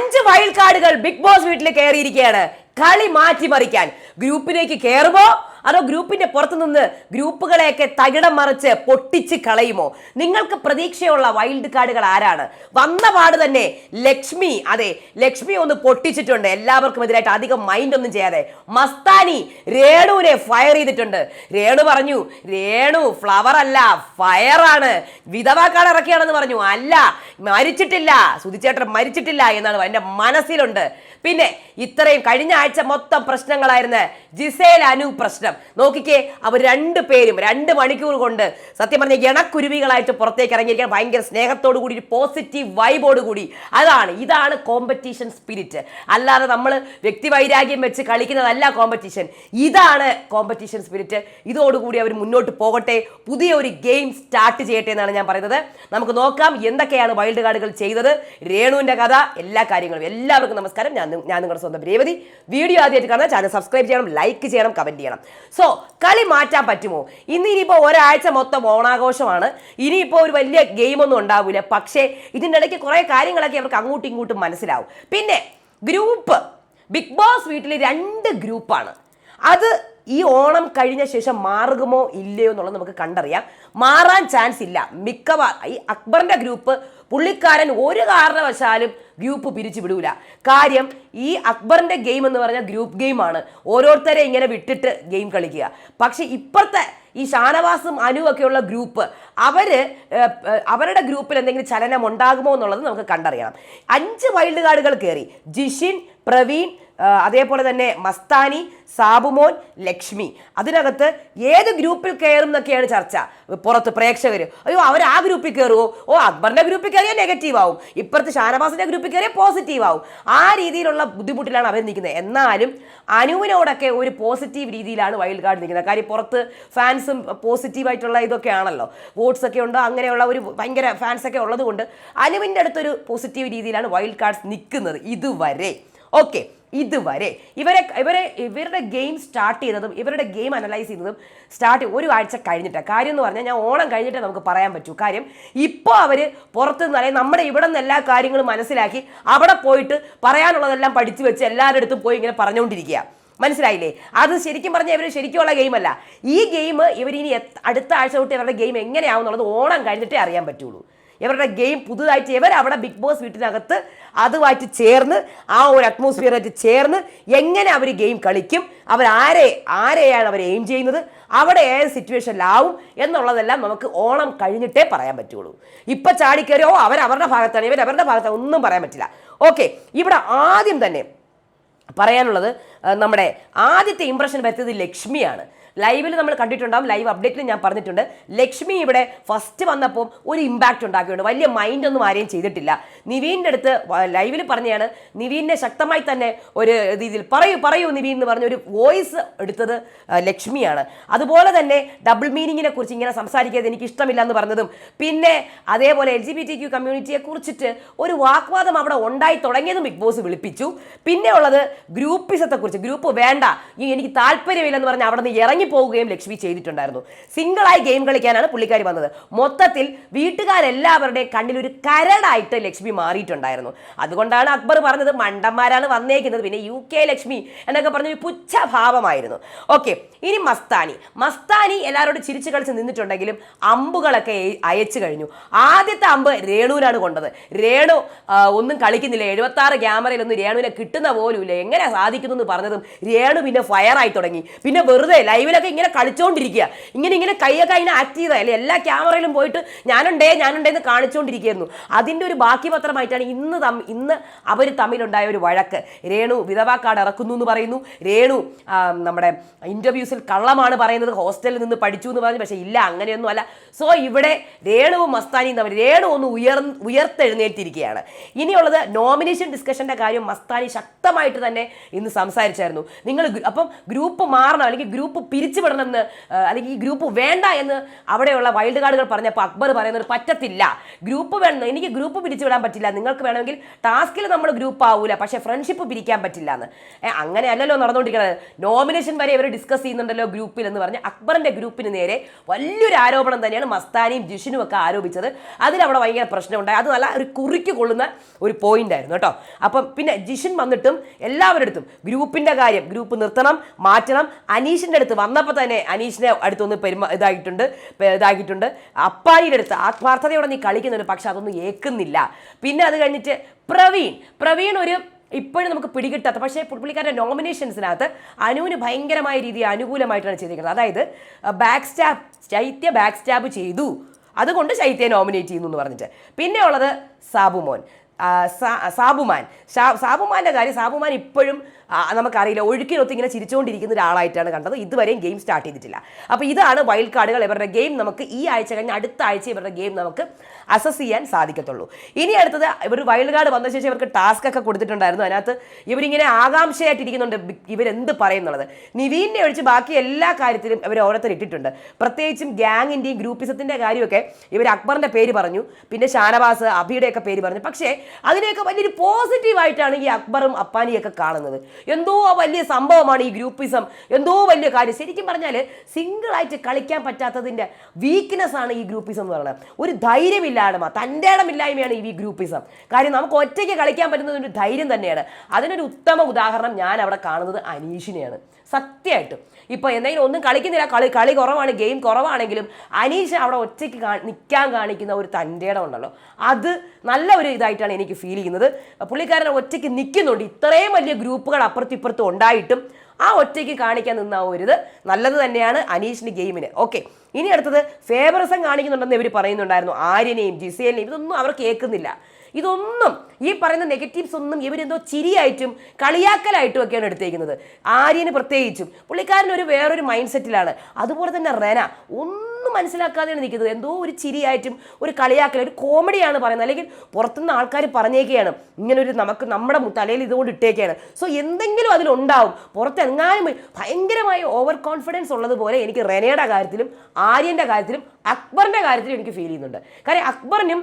5 wild കാർഡുകൾ big boss വീട്ടിൽ കയറിയിരിക്കുകയാണ്. കളി മാറ്റിമറിക്കാൻ ഗ്രൂപ്പിലേക്ക് കയറുമോ അതോ ഗ്രൂപ്പിന്റെ പുറത്തു നിന്ന് ഗ്രൂപ്പുകളെയൊക്കെ തകിടം മറിച്ച് പൊട്ടിച്ച് കളയുമോ? നിങ്ങൾക്ക് പ്രതീക്ഷയുള്ള വൈൽഡ് കാർഡുകൾ ആരാണ്? വന്ന പാട് തന്നെ ലക്ഷ്മി, അതെ ലക്ഷ്മി ഒന്ന് പൊട്ടിച്ചിട്ടുണ്ട്, എല്ലാവർക്കും എതിരായിട്ട് അധികം മൈൻഡ് ഒന്നും ചെയ്യാതെ. മസ്താനി രേണുവിനെ ഫയർ ചെയ്തിട്ടുണ്ട്. രേണു പറഞ്ഞു രേണു ഫ്ലവർ അല്ല ഫയറാണ്, വിധവാ കാർഡ് ഇറക്കിയാണെന്ന് പറഞ്ഞു. അല്ല, മരിച്ചിട്ടില്ല, സുധിച്ചേട്ടൻ മരിച്ചിട്ടില്ല എന്നാണ് എൻ്റെ മനസ്സിലുണ്ട്. പിന്നെ ഇത്രയും കഴിഞ്ഞ ആഴ്ച മൊത്തം പ്രശ്നങ്ങളായിരുന്നു ജിസേൽ അനു പ്രശ്നം. നോക്കിക്കേ, അവർ 2 പേരും 2 മണിക്കൂർ കൊണ്ട് സത്യം പറഞ്ഞ ഇണക്കുരുവികളായിട്ട് പുറത്തേക്ക് ഇറങ്ങിയിരിക്കാൻ ഭയങ്കര സ്നേഹത്തോടു കൂടി, ഒരു പോസിറ്റീവ് വൈബോട് കൂടി. ഇതാണ് കോമ്പറ്റീഷൻ സ്പിരിറ്റ്. അല്ലാതെ നമ്മൾ വ്യക്തിവൈരാഗ്യം വെച്ച് കളിക്കുന്നതല്ല കോമ്പറ്റീഷൻ. ഇതാണ് കോമ്പറ്റീഷൻ സ്പിരിറ്റ്. ഇതോടുകൂടി അവർ മുന്നോട്ട് പോകട്ടെ, പുതിയ ഒരു ഗെയിം സ്റ്റാർട്ട് ചെയ്യട്ടെ എന്നാണ് ഞാൻ പറയുന്നത്. നമുക്ക് നോക്കാം എന്തൊക്കെയാണ് വൈൽഡ് കാർഡുകൾ ചെയ്തത്, രേണുവിന്റെ കഥ, എല്ലാ കാര്യങ്ങളും. എല്ലാവർക്കും നമസ്കാരം. ഞാൻ നിങ്ങളുടെ സ്വന്തം രേവതി. വീഡിയോ ആദ്യമായിട്ട് കാണാൻ ചാനൽ സബ്സ്ക്രൈബ് ചെയ്യണം, ലൈക്ക് ചെയ്യണം, കമന്റ് ചെയ്യണം. സോ കളി മാറ്റാൻ പറ്റുമോ? ഇനിയിപ്പോൾ ഒരാഴ്ച മൊത്തം ഓണാഘോഷമാണ്. ഇനിയിപ്പോൾ ഒരു വലിയ ഗെയിമൊന്നും ഉണ്ടാവില്ല. പക്ഷേ ഇതിൻ്റെ ഇടയ്ക്ക് കുറേ കാര്യങ്ങളൊക്കെ അവർക്ക് അങ്ങോട്ടും ഇങ്ങോട്ടും മനസ്സിലാവും. പിന്നെ ഗ്രൂപ്പ്, ബിഗ് ബോസ് വീട്ടിൽ 2 ഗ്രൂപ്പാണ്. അത് ഈ ഓണം കഴിഞ്ഞ ശേഷം മാറുമോ ഇല്ലയോ എന്നുള്ളത് നമുക്ക് കണ്ടറിയാം. മാറാൻ ചാൻസ് ഇല്ല. മിക്കവാറും ഈ അക്ബറിന്റെ ഗ്രൂപ്പ് പുള്ളിക്കാരൻ ഒരു കാരണവശാലും ഗ്രൂപ്പ് പിരിച്ചു വിടൂല. കാര്യം ഈ അക്ബറിന്റെ ഗെയിം എന്ന് പറഞ്ഞാൽ ഗ്രൂപ്പ് ഗെയിമാണ്, ഓരോരുത്തരെ ഇങ്ങനെ വിട്ടിട്ട് ഗെയിം കളിക്കുക. പക്ഷെ ഇപ്പുറത്തെ ഈ ഷാനവാസും അനുവൊക്കെയുള്ള ഗ്രൂപ്പ്, അവരുടെ ഗ്രൂപ്പിൽ എന്തെങ്കിലും ചലനം ഉണ്ടാകുമോ എന്നുള്ളത് നമുക്ക് കണ്ടറിയണം. 5 വൈൽഡ് കാർഡുകൾ കയറി. ജിഷിൻ, പ്രവീൺ, അതേപോലെ തന്നെ മസ്താനി, സാബുമോൻ, ലക്ഷ്മി. അതിനകത്ത് ഏത് ഗ്രൂപ്പിൽ കയറും എന്നൊക്കെയാണ് ചർച്ച. പുറത്ത് പ്രേക്ഷകർ അയ്യോ അവർ ആ ഗ്രൂപ്പിൽ കയറുമോ, അക്ബറിന്റെ ഗ്രൂപ്പിൽ കയറിയാൽ നെഗറ്റീവ് ആവും, ഇപ്പുറത്ത് ഷാനവാസിന്റെ ഗ്രൂപ്പിൽ കയറിയാൽ പോസിറ്റീവ് ആവും. ആ രീതിയിലുള്ള ബുദ്ധിമുട്ടിലാണ് അവർ നിൽക്കുന്നത്. എന്നാലും അനുവിനോടൊക്കെ ഒരു പോസിറ്റീവ് രീതിയിലാണ് വൈൽഡ് കാർഡ് നിൽക്കുന്നത്. കാര്യം പുറത്ത് ഫാൻസും പോസിറ്റീവായിട്ടുള്ള ഇതൊക്കെ ആണല്ലോ, വോട്ട്സ് ഒക്കെ ഉണ്ട്, അങ്ങനെയുള്ള ഒരു ഭയങ്കര ഫാൻസ് ഒക്കെ ഉള്ളത് കൊണ്ട് അനുവിൻ്റെ അടുത്തൊരു പോസിറ്റീവ് രീതിയിലാണ് വൈൽഡ് കാർഡ്സ് നിൽക്കുന്നത് ഇതുവരെ. ഓക്കെ, ഇതുവരെ ഇവരുടെ ഗെയിം സ്റ്റാർട്ട് ചെയ്തതും ഇവരുടെ ഗെയിം അനലൈസ് ചെയ്തതും ഒരു ആഴ്ച കഴിഞ്ഞിട്ടാണ്. കാര്യം എന്ന് പറഞ്ഞാൽ ഞാൻ ഓണം കഴിഞ്ഞിട്ടേ നമുക്ക് പറയാൻ പറ്റൂ. കാര്യം ഇപ്പോൾ അവർ പുറത്തു നിന്ന്, അല്ലെങ്കിൽ നമ്മുടെ ഇവിടെ നിന്ന് എല്ലാ കാര്യങ്ങളും മനസ്സിലാക്കി അവിടെ പോയിട്ട് പറയാനുള്ളതെല്ലാം പഠിച്ചു വെച്ച് എല്ലാവരുടെ അടുത്തും പോയി ഇങ്ങനെ പറഞ്ഞുകൊണ്ടിരിക്കുക. മനസ്സിലായില്ലേ? അത് ശരിക്കും പറഞ്ഞാൽ ഇവർ ശരിക്കുള്ള ഗെയിമല്ല. ഈ ഗെയിം ഇവരിനി അടുത്ത ആഴ്ച തൊട്ട് ഇവരുടെ ഗെയിം എങ്ങനെയാവും എന്നുള്ളത് ഓണം കഴിഞ്ഞിട്ടേ അറിയാൻ പറ്റുള്ളൂ. ഇവരുടെ ഗെയിം പുതുതായിട്ട് അവിടെ ബിഗ് ബോസ് വീട്ടിനകത്ത് അതുമായിട്ട് ചേർന്ന്, ആ ഒരു അറ്റ്മോസ്ഫിയറായിട്ട് ചേർന്ന് എങ്ങനെ അവർ ഗെയിം കളിക്കും, ആരെയാണ് അവർ എയിം ചെയ്യുന്നത്, അവിടെ ഏത് സിറ്റുവേഷനിലാവും എന്നുള്ളതെല്ലാം നമുക്ക് ഓണം കഴിഞ്ഞിട്ടേ പറയാൻ പറ്റുള്ളൂ. ഇപ്പം ചാടിക്കയറിയോ അവരുടെ ഭാഗത്താണ്, അവരുടെ ഭാഗത്താണ്, ഒന്നും പറയാൻ പറ്റില്ല. ഓക്കെ, ഇവിടെ ആദ്യം തന്നെ പറയാനുള്ളത്, നമ്മുടെ ആദ്യത്തെ ഇംപ്രഷൻ വരുത്തിയത് ലക്ഷ്മിയാണ്. ലൈവിൽ നമ്മൾ കണ്ടിട്ടുണ്ടാവും, ലൈവ് അപ്ഡേറ്റിൽ ഞാൻ പറഞ്ഞിട്ടുണ്ട്. ലക്ഷ്മി ഇവിടെ ഫസ്റ്റ് വന്നപ്പോൾ ഒരു ഇമ്പാക്റ്റ് ഉണ്ടാക്കിയിട്ടുണ്ട്. വലിയ മൈൻഡൊന്നും ആരെയും ചെയ്തിട്ടില്ല. നിവീൻ്റെ അടുത്ത് ലൈവിൽ പറഞ്ഞതാണ്, നിവീനെ ശക്തമായി തന്നെ ഒരു രീതിയിൽ പറയൂ നിവീൻ എന്ന് പറഞ്ഞ ഒരു വോയിസ് എടുത്തത് ലക്ഷ്മിയാണ്. അതുപോലെ തന്നെ ഡബിൾ മീനിങ്ങിനെ കുറിച്ച് ഇങ്ങനെ സംസാരിക്കാതെ എനിക്ക് ഇഷ്ടമില്ല എന്ന് പറഞ്ഞതും, പിന്നെ അതേപോലെ LGBTQ കമ്മ്യൂണിറ്റിയെ കുറിച്ചിട്ട് ഒരു വാഗ്വാദം അവിടെ ഉണ്ടായി തുടങ്ങിയതും ബിഗ് ബോസ് വിളിപ്പിച്ചു. പിന്നെ ഉള്ളത് ഗ്രൂപ്പിസത്തെക്കുറിച്ച്, ഗ്രൂപ്പ് വേണ്ട, എനിക്ക് താല്പര്യമില്ലെന്ന് പറഞ്ഞ് അവിടെ നിന്ന് ഇറങ്ങി പോവുകയും ലക്ഷ്മി ചെയ്തിട്ടുണ്ടായിരുന്നു. സിംഗിളായി ഗെയിം കളിക്കാനാണ് പുള്ളിക്കാരി വന്നത്. മൊത്തത്തിൽ വീട്ടുകാരെല്ലാവരുടെയും കണ്ണിലൊരു കരടായിട്ട് ലക്ഷ്മി മാറിയിട്ടുണ്ടായിരുന്നു. അതുകൊണ്ടാണ് അക്ബർ പറഞ്ഞത് മണ്ടന്മാരാണ് വന്നേക്കുന്നത്, പിന്നെ UK ലക്ഷ്മി എന്നൊക്കെ പറഞ്ഞൊരു പുച്ഛഭാവമായിരുന്നു. ഓക്കെ, ഇനി മസ്താനി എല്ലാവരോടും ചിരിച്ചു കളിച്ച് നിന്നിട്ടുണ്ടെങ്കിലും അമ്പുകളൊക്കെ അയച്ചു കഴിഞ്ഞു. ആദ്യത്തെ അമ്പ് രേണുവിനാണ് കൊണ്ടത്. രേണു ഒന്നും കളിക്കുന്നില്ല, 76 ക്യാമറയിലൊന്നും രേണുവിനെ കിട്ടുന്ന പോലുമില്ല, എങ്ങനെ സാധിക്കുന്നു എന്ന് പറഞ്ഞതും രേണു പിന്നെ ഫയറായി തുടങ്ങി. പിന്നെ വെറുതെ ലൈവിലൊക്കെ ഇങ്ങനെ കളിച്ചോണ്ടിരിക്കുക, ഇങ്ങനെ കൈയൊക്കെ അതിനെ ആക്ട് ചെയ്ത എല്ലാ ക്യാമറയിലും പോയിട്ട് ഞാനുണ്ടേ എന്ന് കാണിച്ചുകൊണ്ടിരിക്കുകയായിരുന്നു. അതിൻ്റെ ഒരു ബാക്കി പത്രമായിട്ടാണ് ഇന്ന് അവർ തമ്മിലുണ്ടായ ഒരു വഴക്ക്. രേണു വിധവാ കാർഡ് ഇറക്കുന്നു എന്ന് പറയുന്നു, രേണു നമ്മുടെ ഇൻ്റർവ്യൂസിൽ കള്ളമാണ് പറയുന്നത്, ഹോസ്റ്റലിൽ നിന്ന് പഠിച്ചു എന്ന് പറഞ്ഞു. പക്ഷേ ഇല്ല, അങ്ങനെയൊന്നും അല്ല. സോ ഇവിടെ രേണുവും മസ്താനിയും തമ്മിൽ രേണു ഒന്ന് ഉയർത്തെഴുന്നേറ്റിരിക്കുകയാണ്. ഇനിയുള്ളത് നോമിനേഷൻ ഡിസ്കഷൻ്റെ കാര്യം മസ്താനി ശക്തമായിട്ട് തന്നെ ഇന്ന് സംസാരിച്ചായിരുന്നു. നിങ്ങൾ അപ്പം ഗ്രൂപ്പ് മാറണം അല്ലെങ്കിൽ ഗ്രൂപ്പ് പിരിച്ചുവിടണമെന്ന് അല്ലെങ്കിൽ ഈ ഗ്രൂപ്പ് വേണ്ട എന്ന് അവിടെയുള്ള വൈൽഡ് കാർഡുകൾ പറഞ്ഞപ്പോൾ അക്ബർ പറയുന്നത് പറ്റത്തില്ല, ഗ്രൂപ്പ് വേണം, എനിക്ക് ഗ്രൂപ്പ് പിരിച്ചുവിടാൻ പറ്റില്ല, നിങ്ങൾക്ക് വേണമെങ്കിൽ ടാസ്കിൽ നമ്മൾ ഗ്രൂപ്പ് ആവൂല, പക്ഷേ ഫ്രണ്ട്ഷിപ്പ് പിരിക്കാൻ പറ്റില്ല എന്ന്. അങ്ങനെയല്ലല്ലോ നടന്നുകൊണ്ടിരിക്കുന്നത്. നോമിനേഷൻ വരെ ഇവർ ഡിസ്കസ് ചെയ്യുന്നുണ്ടല്ലോ ഗ്രൂപ്പിൽ എന്ന് പറഞ്ഞ് അക്ബറിന്റെ ഗ്രൂപ്പിന് നേരെ വലിയൊരു ആരോപണം തന്നെയാണ് മസ്താനിയും ജിഷിനും ഒക്കെ ആരോപിച്ചത്. അതിലവിടെ ഭയങ്കര പ്രശ്നമുണ്ടായി. അത് നല്ല ഒരു കുറിക്ക് കൊള്ളുന്ന ഒരു പോയിന്റ് ആയിരുന്നു കേട്ടോ. അപ്പം പിന്നെ ജിഷിൻ വന്നിട്ടും എല്ലാവരുടെ അടുത്തും ഗ്രൂപ്പിന്റെ കാര്യം, ഗ്രൂപ്പ് നിർത്തണം, മാറ്റണം. അനീഷിന്റെ അടുത്ത് വന്നപ്പോൾ തന്നെ അനീഷിനെ അടുത്തൊന്ന് ഇതാക്കിയിട്ടുണ്ട്. അപ്പാനിയുടെ അടുത്ത് ആത്മാർത്ഥതയോടെ നീ കളിക്കുന്നുണ്ട്, പക്ഷെ അതൊന്നും ഏൽക്കുന്നില്ല. പിന്നെ അത് കഴിഞ്ഞിട്ട് പ്രവീൺ ഒരു ഇപ്പോഴും നമുക്ക് പിടികിട്ടാത്ത, പക്ഷേ പുള്ളിക്കാരുടെ നോമിനേഷൻസിനകത്ത് അനുവിന് ഭയങ്കരമായ രീതിയിൽ അനുകൂലമായിട്ടാണ് ചെയ്തിരിക്കുന്നത്. അതായത് ശൈത്യ ബാക്ക് സ്റ്റാബ് ചെയ്തു, അതുകൊണ്ട് ശൈത്യയെ നോമിനേറ്റ് ചെയ്യുന്നു എന്ന് പറഞ്ഞിട്ട്. പിന്നെ ഉള്ളത് സാബുമാൻ്റെ കാര്യം. സാബുമാൻ ഇപ്പോഴും നമുക്കറിയില്ല, ഒഴുക്കിനൊത്ത് ഇങ്ങനെ ചിരിച്ചുകൊണ്ടിരിക്കുന്ന ഒരാളായിട്ടാണ് കണ്ടത്. ഇതുവരെയും ഗെയിം സ്റ്റാർട്ട് ചെയ്തിട്ടില്ല. അപ്പോൾ ഇതാണ് വൈൽഡ് കാർഡുകൾ. ഇവരുടെ ഗെയിം നമുക്ക് ഈ ആഴ്ച കഴിഞ്ഞ് അടുത്ത ആഴ്ച ഇവരുടെ ഗെയിം നമുക്ക് അസസ് ചെയ്യാൻ സാധിക്കത്തുള്ളൂ. ഇനി അടുത്തത് ഇവർ വൈൽഡ് കാർഡ് വന്ന ശേഷം ഇവർക്ക് ടാസ്ക് ഒക്കെ കൊടുത്തിട്ടുണ്ടായിരുന്നു. അതിനകത്ത് ഇവരിങ്ങനെ ആകാംക്ഷയായിട്ടിരിക്കുന്നുണ്ട് ഇവരെന്ത് പറയുന്നുള്ളത്. നിവീനെ ഒഴിച്ച് ബാക്കി എല്ലാ കാര്യത്തിലും ഇവർ ഓരോരുത്തർ ഇട്ടിട്ടുണ്ട്. പ്രത്യേകിച്ചും ഗ്യാങ്ങിൻ്റെയും ഗ്രൂപ്പിസത്തിൻ്റെ കാര്യമൊക്കെ ഇവർ അക്ബറിൻ്റെ പേര് പറഞ്ഞു, പിന്നെ ഷാനവാസ് അഭിയുടെയൊക്കെ പേര് പറഞ്ഞു. പക്ഷേ അതിനെയൊക്കെ വലിയൊരു പോസിറ്റീവായിട്ടാണ് ഈ അക്ബറും അപ്പാനിയൊക്കെ കാണുന്നത്. എന്തോ വലിയ സംഭവമാണ് ഈ ഗ്രൂപ്പിസം, എന്തോ വലിയ കാര്യം. ശരിക്കും പറഞ്ഞാൽ സിംഗിളായിട്ട് കളിക്കാൻ പറ്റാത്തതിൻ്റെ വീക്ക്നെസ് ആണ് ഈ ഗ്രൂപ്പിസം എന്ന് പറയുന്നത്. ഒരു ധൈര്യമില്ലായ്മ, തൻ്റെ ഇടമില്ലായ്മയാണ് ഈ ഗ്രൂപ്പിസം. കാര്യം നമുക്ക് ഒറ്റയ്ക്ക് കളിക്കാൻ പറ്റുന്നത് ഒരു ധൈര്യം തന്നെയാണ്. അതിനൊരു ഉത്തമ ഉദാഹരണം ഞാൻ അവിടെ കാണുന്നത് അനീഷിനെയാണ്. സത്യമായിട്ടും ഇപ്പോൾ എന്തെങ്കിലും ഒന്നും കളിക്കുന്നില്ല, കളി കുറവാണ്, ഗെയിം കുറവാണെങ്കിലും അനീഷ് അവിടെ ഒറ്റയ്ക്ക് നിൽക്കാൻ കാണിക്കുന്ന ഒരു തൻ്റെ ഇടം ഉണ്ടല്ലോ, അത് നല്ല ഒരു ഇതായിട്ടാണ് എനിക്ക് ഫീൽ ചെയ്യുന്നത്. പുള്ളിക്കാരൻ ഒറ്റയ്ക്ക് നിൽക്കുന്നുണ്ട്. ഇത്രയും വലിയ ഗ്രൂപ്പുകൾ അപ്പുറത്തും ഇപ്പുറത്തും ഉണ്ടായിട്ടും ആ ഒറ്റയ്ക്ക് കാണിക്കാൻ നിന്ന ഒരു നല്ലത് തന്നെയാണ് അനീഷിന് ഗെയിമിന്. ഓക്കെ, ഇനി അടുത്തത് ഫേവറിസം കാണിക്കുന്നുണ്ടെന്ന് ഇവർ പറയുന്നുണ്ടായിരുന്നു. ആര്യനെയും ജിസേലിനെയും ഇതൊന്നും അവർ കേൾക്കുന്നില്ല. ഇതൊന്നും ഈ പറയുന്ന നെഗറ്റീവ്സ് ഒന്നും ഇവരെന്തോ ചിരിയായിട്ടും കളിയാക്കലായിട്ടും ഒക്കെയാണ് എടുത്തേക്കുന്നത്. ആര്യന് പ്രത്യേകിച്ചും പുള്ളിക്കാരൻ വേറൊരു മൈൻഡ് സെറ്റിലാണ്. അതുപോലെ തന്നെ റെന ഒന്നും മനസ്സിലാക്കാതെയാണ് നിൽക്കുന്നത്. എന്തോ ഒരു ചിരിയായിട്ടും ഒരു കളിയാക്കൽ, ഒരു കോമഡിയാണ് പറയുന്നത്. അല്ലെങ്കിൽ പുറത്തുനിന്ന് ആൾക്കാർ പറഞ്ഞേക്കുകയാണ് ഇങ്ങനൊരു നമ്മുടെ തലയിൽ ഇതുകൊണ്ട് ഇട്ടേക്കുകയാണ്. സോ എന്തെങ്കിലും അതിലുണ്ടാവും. പുറത്തെങ്ങാനും ഭയങ്കരമായ ഓവർ കോൺഫിഡൻസ് ഉള്ളതുപോലെ എനിക്ക് റെനയുടെ കാര്യത്തിലും ആര്യൻ്റെ കാര്യത്തിലും അക്ബറിൻ്റെ കാര്യത്തിലും എനിക്ക് ഫീൽ ചെയ്യുന്നുണ്ട്. കാര്യം അക്ബറിനും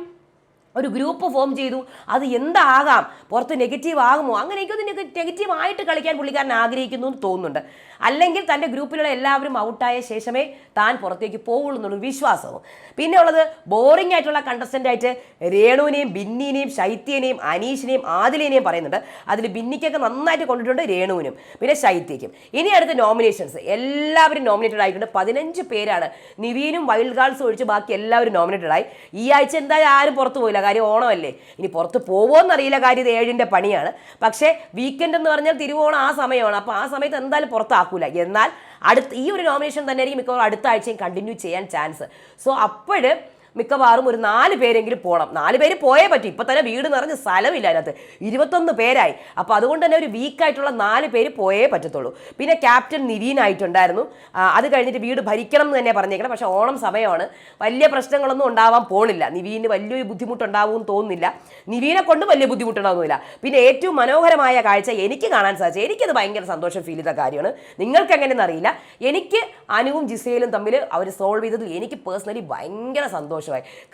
ഒരു ഗ്രൂപ്പ് ഫോം ചെയ്തു, അത് എന്താകാം, പുറത്ത് നെഗറ്റീവ് ആകുമോ, അങ്ങനെ എനിക്കൊന്ന് നെഗറ്റീവായിട്ട് കളിക്കാൻ പുള്ളിക്കാരൻ ആഗ്രഹിക്കുന്നു എന്ന് തോന്നുന്നുണ്ട്. അല്ലെങ്കിൽ തൻ്റെ ഗ്രൂപ്പിലുള്ള എല്ലാവരും ഔട്ടായ ശേഷമേ താൻ പുറത്തേക്ക് പോവുള്ളൂ എന്നുള്ളൊരു വിശ്വാസവും. പിന്നെ ഉള്ളത് ബോറിംഗ് ആയിട്ടുള്ള കണ്ടസ്റ്റൻ്റായിട്ട് രേണുവിനെയും ബിന്നിനെയും ശൈത്യനെയും അനീഷിനെയും ആദിലിനെയും പറയുന്നുണ്ട്. അതിൽ ബിന്നിക്കൊക്കെ നന്നായിട്ട് കൊണ്ടിട്ടുണ്ട്, രേണുവിനും പിന്നെ ശൈത്യയ്ക്കും. ഇനി അടുത്ത നോമിനേഷൻസ് എല്ലാവരും നോമിനേറ്റഡ് ആയിട്ടുണ്ട്. 15 പേരാണ്. നിവീനും വൈൽഡ് കാർഡ്സും ഒഴിച്ച് ബാക്കി എല്ലാവരും നോമിനേറ്റഡ് ആയി. ഈ ആഴ്ച എന്തായാലും ആരും പുറത്ത് പോയില്ല, കാര്യം ഓണമല്ലേ. ഇനി പുറത്ത് പോവുമെന്നറിയില്ല, കാര്യം ഇത് 7ൻ്റെ പണിയാണ്. പക്ഷേ വീക്കെൻഡ് എന്ന് പറഞ്ഞാൽ തിരുവോണം ആ സമയമാണ്. അപ്പോൾ ആ സമയത്ത് എന്തായാലും പുറത്താക്കൂല. എന്നാൽ ഈ ഒരു നോമിനേഷൻ തന്നെ ആയിരിക്കും മിക്കവാറും അടുത്ത ആഴ്ചയും കണ്ടിന്യൂ ചെയ്യാൻ ചാൻസ്. സോ അപ്പോഴ് മിക്കവാറും ഒരു 4 പേരെങ്കിലും പോകണം. 4 പേര് പോയേ പറ്റും. ഇപ്പം തന്നെ വീട് നിറഞ്ഞ് സ്ഥലമില്ല അതിനകത്ത്, 21 പേരായി. അപ്പോൾ അതുകൊണ്ട് തന്നെ ഒരു വീക്കായിട്ടുള്ള 4 പേര് പോയേ പറ്റത്തുള്ളൂ. പിന്നെ ക്യാപ്റ്റൻ നിവീനായിട്ടുണ്ടായിരുന്നു. അത് കഴിഞ്ഞിട്ട് വീട് ഭരിക്കണം എന്ന് തന്നെ പറഞ്ഞേക്കണം. പക്ഷേ ഓണം സമയമാണ്, വലിയ പ്രശ്നങ്ങളൊന്നും ഉണ്ടാവാൻ പോണില്ല. നിവീന് വലിയൊരു ബുദ്ധിമുട്ടുണ്ടാവുമെന്ന് തോന്നുന്നില്ല. നിവീനെ കൊണ്ട് വലിയ ബുദ്ധിമുട്ടുണ്ടാവുന്നില്ല. പിന്നെ ഏറ്റവും മനോഹരമായ കാഴ്ച എനിക്ക് കാണാൻ സാധിച്ചത്, എനിക്കത് ഭയങ്കര സന്തോഷം ഫീൽ ചെയ്ത കാര്യമാണ്. നിങ്ങൾക്ക് എങ്ങനെയെന്ന് അറിയില്ല, എനിക്ക് അനുവും ജിസേലും തമ്മിൽ അവർ സോൾവ് ചെയ്തത് എനിക്ക് പേഴ്സണലി ഭയങ്കര സന്തോഷമായി.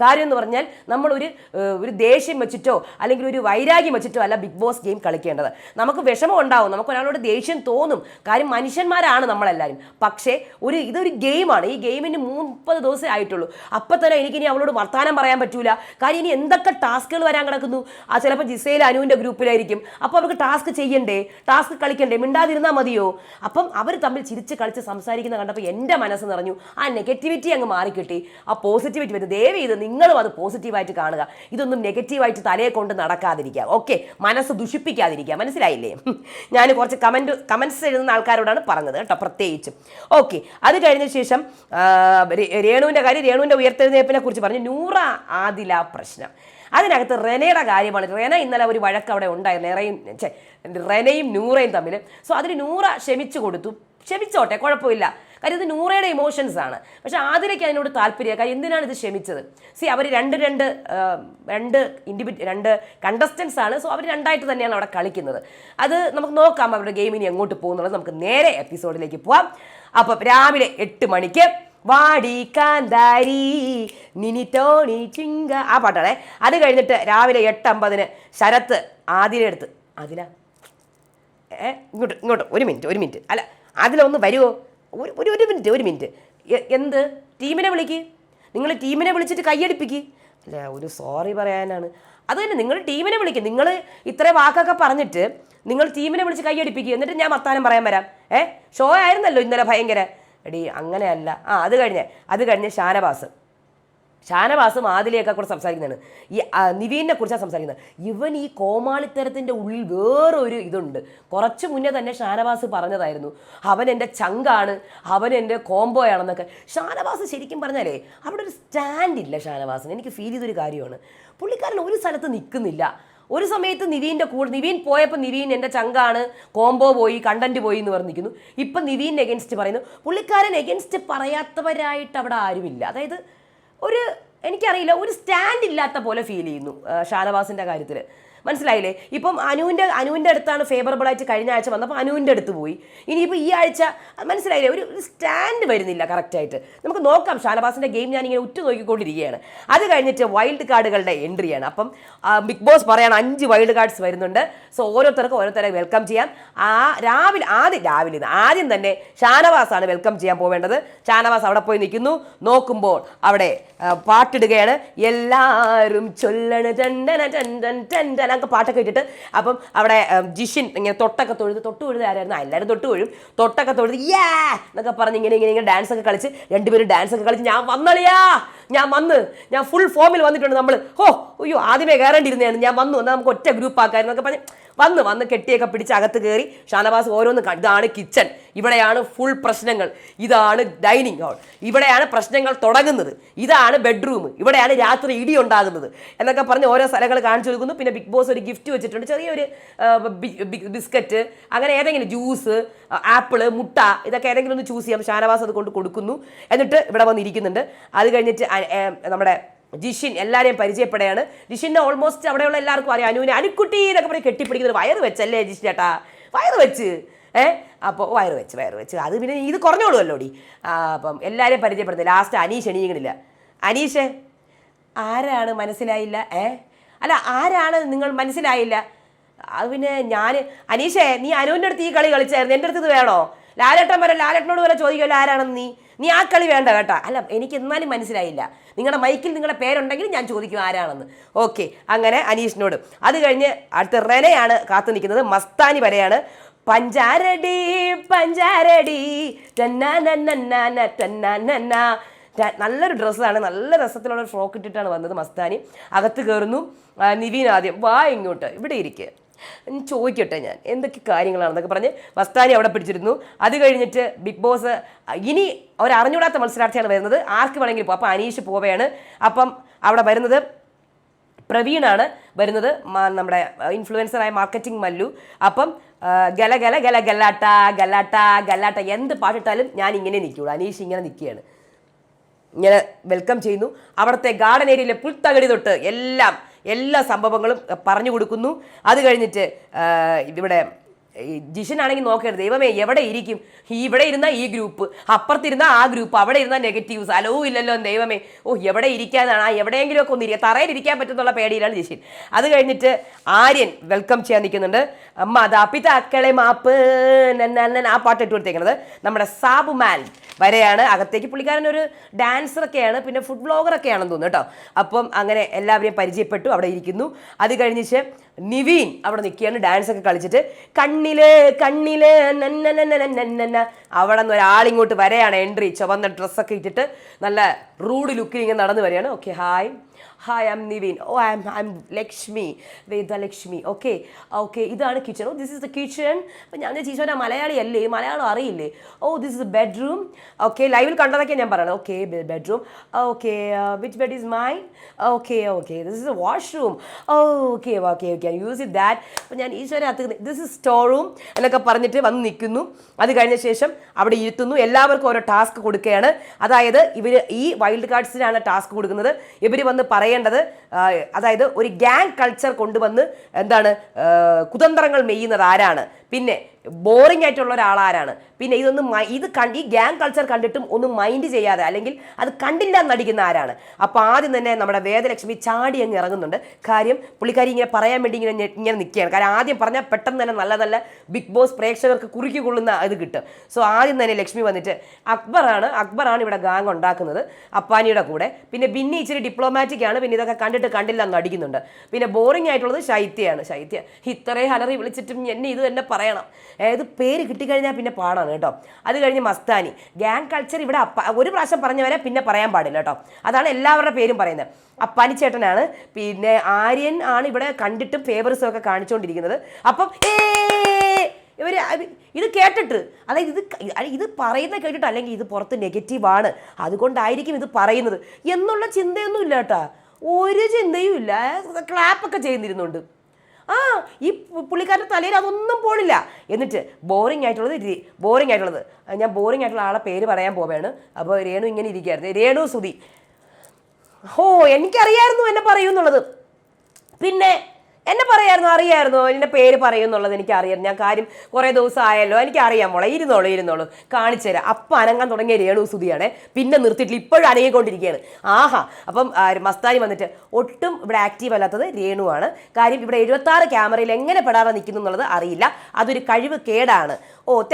കാര്യം എന്ന് പറഞ്ഞാൽ നമ്മളൊരു ദേഷ്യം വെച്ചിട്ടോ അല്ലെങ്കിൽ ഒരു വൈരാഗ്യം വെച്ചിട്ടോ അല്ല ബിഗ് ബോസ് ഗെയിം കളിക്കേണ്ടത്. നമുക്ക് വിഷമം ഉണ്ടാവും, നമുക്ക് ഒരാളോട് ദേഷ്യം തോന്നും, കാര്യം മനുഷ്യന്മാരാണ് നമ്മളെല്ലാവരും. പക്ഷേ ഇതൊരു ഗെയിമാണ്. ഈ ഗെയിമിന് 30 ദിവസമേ ആയിട്ടുള്ളൂ. അപ്പം തന്നെ എനിക്കിനി അവളോട് വർത്താനം പറയാൻ പറ്റൂല. കാര്യം ഇനി എന്തൊക്കെ ടാസ്കുകൾ വരാൻ കിടക്കുന്നു. ചിലപ്പോൾ ജിസേൽ അനുവിൻ്റെ ഗ്രൂപ്പിലായിരിക്കും. അപ്പോൾ അവർക്ക് ടാസ്ക് ചെയ്യണ്ടേ, ടാസ്ക് കളിക്കണ്ടേ, മിണ്ടാതിരുന്നാൽ മതിയോ? അപ്പം അവർ തമ്മിൽ ചിരിച്ച് കളിച്ച് സംസാരിക്കുന്ന കണ്ടപ്പോൾ എൻ്റെ മനസ്സ് നിറഞ്ഞു. ആ നെഗറ്റിവിറ്റി അങ്ങ് മാറിക്കിട്ടി, ആ പോസിറ്റിവിറ്റി വരും. ദയവ് ചെയ്ത് നിങ്ങളും അത് പോസിറ്റീവായിട്ട് കാണുക. ഇതൊന്നും നെഗറ്റീവായിട്ട് തലയെ കൊണ്ട് നടക്കാതിരിക്കുക. ഓക്കെ, മനസ്സ് ദുഷിപ്പിക്കാതിരിക്കുക. മനസ്സിലായില്ലേ? ഞാൻ കുറച്ച് കമൻസ് എഴുതുന്ന ആൾക്കാരോടാണ് പറഞ്ഞത് കേട്ടോ, പ്രത്യേകിച്ചും. ഓക്കെ, അത് കഴിഞ്ഞ ശേഷം രേണുവിൻ്റെ കാര്യം, രേണുവിൻ്റെ ഉയർത്തെഴുന്നേൽപ്പിനെ കുറിച്ച് പറഞ്ഞു. നൂറ ആദില പ്രശ്നം, അതിനകത്ത് റെനയുടെ കാര്യമാണ്. റെന ഇന്നലെ ഒരു വഴക്ക് അവിടെ ഉണ്ടായിരുന്നു, റെനയും നൂറയും തമ്മിൽ. സോ അതിന് നൂറ ക്ഷമിച്ചോട്ടെ, കുഴപ്പമില്ല. കാര്യം ഇത് നൂറയുടെ ഇമോഷൻസ് ആണ്. പക്ഷെ ആദിലയ്ക്ക് അതിനോട് താല്പര്യമാണ്. കാര്യം എന്തിനാണ് ഇത് ക്ഷമിച്ചത്? അവർ രണ്ട് കണ്ടസ്റ്റൻസ് ആണ്. സോ അവർ രണ്ടായിട്ട് തന്നെയാണ് അവിടെ കളിക്കുന്നത്. അത് നമുക്ക് നോക്കാം അവരുടെ ഗെയിമിന് എങ്ങോട്ട് പോകുന്നുള്ളത്. നമുക്ക് നേരെ എപ്പിസോഡിലേക്ക് പോവാം. അപ്പം രാവിലെ 8 മണിക്ക് വാടി കാന്താരി നിനി തോണി ചിങ്ക ആ പാട്ടാണേ. അത് കഴിഞ്ഞിട്ട് രാവിലെ 8:50 ശരത്ത് ആദിലെടുത്ത് അതില ഇങ്ങോട്ട് ഒരു മിനിറ്റ് അല്ല അതിലൊന്ന് വരുമോ? ഒരു മിനിറ്റ് എന്ത് ടീമിനെ വിളിക്ക്, നിങ്ങൾ ടീമിനെ വിളിച്ചിട്ട് കയ്യടിപ്പിക്ക്. അല്ല ഒരു സോറി പറയാനാണ്. അത് തന്നെ നിങ്ങൾ ടീമിനെ വിളിക്കും. നിങ്ങൾ ഇത്ര വാക്കൊക്കെ പറഞ്ഞിട്ട് നിങ്ങൾ ടീമിനെ വിളിച്ച് കൈയടിപ്പിക്കുക, എന്നിട്ട് ഞാൻ വർത്താനം പറയാൻ വരാം. ഷോ ആയിരുന്നല്ലോ ഇന്നലെ ഭയങ്കര. എടി അങ്ങനെയല്ല. അത് കഴിഞ്ഞ് ഷാനവാസും ആദിലയൊക്കെ കൂടെ സംസാരിക്കുന്നതാണ്. ഈ നിവീനെ കുറിച്ചാണ് സംസാരിക്കുന്നത്. ഇവൻ ഈ കോമാളിത്തരത്തിൻ്റെ ഉള്ളിൽ വേറൊരു ഇതുണ്ട്. കുറച്ച് മുന്നേ തന്നെ ഷാനവാസ് പറഞ്ഞതായിരുന്നു, അവൻ എൻ്റെ ചങ്കാണ്, അവൻ എൻ്റെ കോംബോയാണെന്നൊക്കെ. ഷാനവാസ് ശരിക്കും പറഞ്ഞാലേ അവിടെ ഒരു സ്റ്റാൻഡില്ല ഷാനവാസിന്. എനിക്ക് ഫീൽ ചെയ്തൊരു കാര്യമാണ്, പുള്ളിക്കാരൻ ഒരു സ്ഥലത്ത് നിൽക്കുന്നില്ല. ഒരു സമയത്ത് നിവീൻ പോയപ്പോൾ നിവീൻ എൻ്റെ ചങ്കാണ്, കോംബോ പോയി, കണ്ടന്റ് പോയി എന്ന് പറഞ്ഞിരിക്കുന്നു. ഇപ്പം നിവീൻ എഗൻസ്റ്റ് പറയുന്നു. പുള്ളിക്കാരൻ എഗൻസ്റ്റ് പറയാത്തവരായിട്ട് അവിടെ ആരുമില്ല. അതായത് എനിക്കറിയില്ല, ഒരു സ്റ്റാൻഡ് ഇല്ലാത്ത പോലെ ഫീൽ ചെയ്യുന്നു ഷാനവാസിൻ്റെ കാര്യത്തിൽ. മനസ്സിലായില്ലേ? ഇപ്പം അനുവിൻ്റെ അടുത്താണ് ഫേവറബിൾ ആയിട്ട് കഴിഞ്ഞ ആഴ്ച വന്നപ്പോൾ അനുവിൻ്റെ അടുത്ത് പോയി. ഇനിയിപ്പോൾ ഈ ആഴ്ച മനസ്സിലായില്ലേ, ഒരു സ്റ്റാൻഡ് വരുന്നില്ല കറക്റ്റായിട്ട്. നമുക്ക് നോക്കാം. ഷാനവാസിൻ്റെ ഗെയിം ഞാനിങ്ങനെ ഉറ്റുനോക്കിക്കൊണ്ടിരിക്കുകയാണ്. അത് കഴിഞ്ഞിട്ട് വൈൽഡ് കാർഡുകളുടെ എൻട്രിയാണ്. അപ്പം ബിഗ് ബോസ് പറയാണ് 5 വൈൽഡ് കാർഡ്സ് വരുന്നുണ്ട്. സോ ഓരോരുത്തരെ വെൽക്കം ചെയ്യാം. ആദ്യം തന്നെ ഷാനവാസാണ് വെൽക്കം ചെയ്യാൻ പോവേണ്ടത്. ഷാനവാസ് അവിടെ പോയി നിൽക്കുന്നു. നോക്കുമ്പോൾ അവിടെ പാട്ടിടുകയാണ്. എല്ലാവരും ചൊല്ലണ ചണ്ടന ചണ്ടൻ ചണ്ടന പാട്ടൊക്കെ ഇട്ടിട്ട്. അപ്പം അവിടെ ജിഷിൻ ഇങ്ങനെ തൊട്ടൊക്കെ തൊഴുത് ആരായിരുന്നു? എല്ലാവരും തൊട്ടൊക്കെ തൊഴുത് യാ എന്നൊക്കെ പറഞ്ഞ് ഇങ്ങനെ ഡാൻസ് ഒക്കെ കളിച്ച്, രണ്ടുപേരും ഡാൻസ് ഒക്കെ കളിച്ച് ഞാൻ ഫുൾ ഫോമിൽ വന്നിട്ടുണ്ട്. അയ്യോ ആദ്യമേ കയറേണ്ടിയിരുന്നതാണ്, ഞാൻ വന്നു എന്നാൽ നമുക്ക് ഒറ്റ ഗ്രൂപ്പ് ആക്കായിരുന്നു എന്നൊക്കെ പറഞ്ഞ് വന്ന് കെട്ടിയൊക്കെ പിടിച്ച് അകത്ത് കയറി. ഷാനവാസ് ഓരോന്ന് ഇതാണ് കിച്ചൺ, ഇവിടെയാണ് ഫുൾ പ്രശ്നങ്ങൾ, ഇതാണ് ഡൈനിങ് ഹാൾ, ഇവിടെയാണ് പ്രശ്നങ്ങൾ തുടങ്ങുന്നത്, ഇതാണ് ബെഡ്റൂം, ഇവിടെയാണ് രാത്രി ഇടി ഉണ്ടാകുന്നത് എന്നൊക്കെ പറഞ്ഞ് ഓരോ സ്ഥലങ്ങൾ കാണിച്ചു കൊടുക്കുന്നു. പിന്നെ ബിഗ് ബോസ് ഒരു ഗിഫ്റ്റ് വെച്ചിട്ടുണ്ട്, ചെറിയൊരു ബിസ്ക്കറ്റ്, അങ്ങനെ ഏതെങ്കിലും ജ്യൂസ്, ആപ്പിള്, മുട്ട, ഇതൊക്കെ ഏതെങ്കിലും ഒന്ന് ചൂസ് ചെയ്യാം. ഷാനവാസ് അത് കൊണ്ട് കൊടുക്കുന്നു. എന്നിട്ട് ഇവിടെ വന്നിരിക്കുന്നുണ്ട്. അത് കഴിഞ്ഞിട്ട് നമ്മുടെ ജിഷിൻ എല്ലാവരെയും പരിചയപ്പെടുകയാണ്. ജിഷിനെ ഓൾമോസ്റ്റ് അവിടെയുള്ള എല്ലാവർക്കും അറിയാം. അനുക്കുട്ടി എന്നൊക്കെ പറഞ്ഞ് കെട്ടിപ്പിടിക്കുന്നത്. വയറ് വെച്ചല്ലേ ജിഷിൻ ചേട്ടാ, വയറ് വെച്ച് അപ്പോൾ വയറ് വെച്ച് അത് പിന്നെ ഇത് കുറഞ്ഞോളൂല്ലോടി. അപ്പം എല്ലാവരെയും പരിചയപ്പെടുന്നത്. ലാസ്റ്റ് അനീഷ് എണീക്കണില്ല. അനീഷ് ആരാണ് മനസ്സിലായില്ല? അല്ല ആരാണ് നിങ്ങൾ മനസ്സിലായില്ല? അത് പിന്നെ അനീഷേ നീ അനുവിൻ്റെ അടുത്ത് ഈ കളി കളിച്ചായിരുന്നു, എൻ്റെ അടുത്ത് ഇത് വേണോ? ലാലേട്ടനോട് വരെ ചോദിക്കുമല്ലോ ആരാണെന്ന് നീ ആ കളി വേണ്ട കേട്ടോ. അല്ല എനിക്ക് എന്നാലും മനസ്സിലായില്ല, നിങ്ങളുടെ മൈക്കിൽ നിങ്ങളുടെ പേരുണ്ടെങ്കിൽ ഞാൻ ചോദിക്കും ആരാണെന്ന്. ഓക്കെ, അങ്ങനെ അനീഷിനോട്. അത് കഴിഞ്ഞ് അടുത്ത റെനയാണ് കാത്തു നിൽക്കുന്നത്. മസ്താനി വരെയാണ്. പഞ്ചാരടി നല്ലൊരു ഡ്രസ്സാണ്, നല്ല രസത്തിലുള്ള ഒരു ഫ്രോക്ക് ഇട്ടിട്ടാണ് വന്നത് മസ്താനി. അകത്ത് കയറുന്നു. നിവീൻ ആദ്യം വാ ഇങ്ങോട്ട്, ഇവിടെ ഇരിക്കുക, ചോദിക്കട്ടെ ഞാൻ എന്തൊക്കെ കാര്യങ്ങളാണെന്നൊക്കെ പറഞ്ഞ് മസ്താനി അവിടെ പിടിച്ചിരുന്നു. അത് കഴിഞ്ഞിട്ട് ബിഗ് ബോസ് ഇനി ഒരറിഞ്ഞൂടാത്ത മത്സരാർത്ഥിയാണ് വരുന്നത്, ആർക്ക് വേണമെങ്കിലും പോകും. അപ്പം അനീഷ് പോവുകയാണ്. അപ്പം അവിടെ വരുന്നത് പ്രവീണാണ് വരുന്നത്, നമ്മുടെ ഇൻഫ്ലുവൻസറായ മാർക്കറ്റിംഗ് മല്ലു. അപ്പം ഗല ഗല ഗല ഗല്ലാട്ട ഗല്ലാട്ട ഗല്ലാട്ട എന്ത് പാട്ടിട്ടാലും ഞാൻ ഇങ്ങനെ നിൽക്കുള്ളൂ. അനീഷ് ഇങ്ങനെ നിൽക്കുകയാണ്, ഇങ്ങനെ വെൽക്കം ചെയ്യുന്നു. അവിടുത്തെ ഗാർഡൻ ഏരിയയിലെ പുൽത്തകടി തൊട്ട് എല്ലാ സംഭവങ്ങളും പറഞ്ഞു കൊടുക്കുന്നു. അത് കഴിഞ്ഞിട്ട് ഇവിടെ ജിഷനാണെങ്കിൽ നോക്കരുത്, ദൈവമേ എവിടെ ഇരിക്കും, ഇവിടെ ഇരുന്ന ഈ ഗ്രൂപ്പ്, അപ്പുറത്തിരുന്ന ആ ഗ്രൂപ്പ്, അവിടെ ഇരുന്ന നെഗറ്റീവ്സ്, അലവും ഇല്ലല്ലോ ദൈവമേ, എവിടെ ഇരിക്കാനാണ്, എവിടെയെങ്കിലും ഒക്കെ ഒന്ന് തറയിലിരിക്കാൻ പറ്റുന്നുള്ള പേടിയിലാണ് ജിഷിൻ. അത് കഴിഞ്ഞിട്ട് ആര്യൻ വെൽക്കം ചെയ്യാൻ നിൽക്കുന്നുണ്ട്. മാതാപിതാക്കളെ മാപ്പ് ആ പാട്ട് ഇട്ട് കൊടുത്തേക്കുന്നത്. നമ്മുടെ സാബുമാൻ വരെയാണ് അകത്തേക്ക്. പുള്ളിക്കാരൻ ഒരു ഡാൻസറൊക്കെയാണ്, പിന്നെ ഫുഡ് വ്ളോഗറൊക്കെയാണെന്ന് തോന്നുന്നു കേട്ടോ. അപ്പം അങ്ങനെ എല്ലാവരെയും പരിചയപ്പെട്ടു, അവിടെ ഇരിക്കുന്നു. അത് കഴിഞ്ഞിട്ട് നിവീൻ അവിടെ നിൽക്കുകയാണ് ഡാൻസൊക്കെ കളിച്ചിട്ട്. കണ്ണില് അവിടെ നിന്ന് ഒരാളിങ്ങോട്ട് വരെയാണ് എൻട്രി, ചുവന്ന ഡ്രസ്സൊക്കെ ഇട്ടിട്ട് നല്ല റൂഡ് ലുക്കിൽ ഇങ്ങനെ നടന്നു വരികയാണ്. Okay, hi I am Nivin. I am Lakshmi, Vedalakshmi. Okay ഇതാണ് kitchen. This is the kitchen. അപ്പം ഞാൻ ചീച്ചോനാ മലയാളി അല്ലേ, മലയാളം അറിയില്ലേ? This is bedroom. ഓക്കെ, ലൈവിൽ കണ്ടതൊക്കെ ഞാൻ പറയണം. Okay bedroom. Okay which bed is mine? Okay this is A washroom. Okay use it that. അപ്പം ഞാൻ ഈശ്വരത്ത് ദിസ് ഇസ് സ്റ്റോർ റൂം എന്നൊക്കെ പറഞ്ഞിട്ട് വന്ന് നിൽക്കുന്നു. അത് കഴിഞ്ഞ ശേഷം അവിടെ ഇരുത്തുന്നു. എല്ലാവർക്കും ഓരോ ടാസ്ക് കൊടുക്കുകയാണ്. അതായത് ഈ വൈൽഡ് കാർഡ്സിനാണ് ടാസ്ക് കൊടുക്കുന്നത്. ഇവർ വന്ന് പറയേണ്ടത്, അതായത് ഒരു ഗ്യാങ് കൾച്ചർ കൊണ്ടുവന്ന് എന്താണ് കുതന്ത്രങ്ങൾ മെയ്യുന്നത് ആരാണ്, പിന്നെ ബോറിംഗ് ആയിട്ടുള്ള ഒരാളാരാണ്? പിന്നെ ഈ ഗ്യാങ് കൾച്ചർ കണ്ടിട്ടും ഒന്നും മൈൻഡ് ചെയ്യാതെ അല്ലെങ്കിൽ അത് കണ്ടില്ല എന്നടിക്കുന്ന ആരാണ്? അപ്പോൾ ആദ്യം തന്നെ നമ്മുടെ വേദലക്ഷ്മി ചാടി അങ്ങ് ഇറങ്ങുന്നുണ്ട്. കാര്യം പുള്ളിക്കാരി ഇങ്ങനെ പറയാൻ വേണ്ടി ഇങ്ങനെ നിൽക്കുകയാണ്. കാരണം ആദ്യം പറഞ്ഞാൽ പെട്ടെന്ന് തന്നെ നല്ല നല്ല ബിഗ് ബോസ് പ്രേക്ഷകർക്ക് കുറുക്കി കൊള്ളുന്ന ഇത് കിട്ടും. സോ ആദ്യം തന്നെ ലക്ഷ്മി വന്നിട്ട് അക്ബറാണ് ഇവിടെ ഗാങ് ഉണ്ടാക്കുന്നത് അപ്പാനിയുടെ കൂടെ. പിന്നെ ബിന്നി ഇച്ചിരി ഡിപ്ലോമാറ്റിക് ആണ്, പിന്നെ ഇതൊക്കെ കണ്ടിട്ട് കണ്ടില്ല എന്ന് അടിക്കുന്നുണ്ട്. പിന്നെ ബോറിംഗ് ആയിട്ടുള്ളത് ശൈത്യയാണ്. ശൈത്യ ഇത്രയും ഹലറി വിളിച്ചിട്ടും എന്നെ ഇത് തന്നെ പറയണം, ഇത് പേര് കിട്ടിക്കഴിഞ്ഞാൽ പിന്നെ പാടാണ് കേട്ടോ. അത് കഴിഞ്ഞ് മസ്താനി. ഗ്യാങ് കൾച്ചർ ഇവിടെ ഒരു പ്രാവശ്യം പറഞ്ഞവരെ പിന്നെ പറയാൻ പാടില്ല കേട്ടോ. അതാണ് എല്ലാവരുടെ പേരും പറയുന്നത്. അപ്പാനി ചേട്ടനാണ്. പിന്നെ ആര്യൻ ആണ് ഇവിടെ കണ്ടിട്ടും ഫേവറിസം ഒക്കെ കാണിച്ചുകൊണ്ടിരിക്കുന്നത്. അപ്പം ഇവർ ഇത് കേട്ടിട്ട്, അതായത് ഇത് പറയുന്നത് കേട്ടിട്ട്, അല്ലെങ്കിൽ ഇത് പുറത്ത് നെഗറ്റീവാണ് അതുകൊണ്ടായിരിക്കും ഇത് പറയുന്നത് എന്നുള്ള ചിന്തയൊന്നും ഇല്ല കേട്ടോ. ഒരു ചിന്തയും ഇല്ല. ക്ലാപ്പൊക്കെ ചെയ്യുന്നിരുന്നുണ്ട്. ഈ പുള്ളിക്കാരുടെ തലയിൽ അതൊന്നും പോണില്ല. എന്നിട്ട് ബോറിംഗ് ആയിട്ടുള്ളത് ഞാൻ ബോറിംഗ് ആയിട്ടുള്ള ആളെ പേര് പറയാൻ പോവുകയാണ്. അപ്പോൾ രേണു ഇങ്ങനെ ഇരിക്കുകയായിരുന്നു. രേണു സുധി. എനിക്കറിയായിരുന്നു എന്നെ പറയുമെന്നുള്ളത്. പിന്നെ എന്നെ അറിയായിരുന്നു എൻ്റെ പേര് പറയുമെന്നുള്ളത് എനിക്കറിയാം. ഞാൻ കാര്യം കുറേ ദിവസം ആയല്ലോ, എനിക്കറിയാം മോളെ. ഇരുന്നോളൂ കാണിച്ചു തരാം. അപ്പം അനങ്ങാൻ തുടങ്ങിയ രേണു സുധിയാണ്. പിന്നെ നിർത്തിയിട്ടില്ല, ഇപ്പോഴും അനങ്ങിക്കൊണ്ടിരിക്കുകയാണ്. അപ്പം മസ്താനി വന്നിട്ട് ഒട്ടും ഇവിടെ ആക്റ്റീവ് അല്ലാത്തത് രേണുവാണ്. കാര്യം ഇവിടെ 76 ക്യാമറയിൽ എങ്ങനെ പെടാതെ നിൽക്കുന്നു എന്നുള്ളത് അറിയില്ല. അതൊരു കഴിവ് കേടാണ്.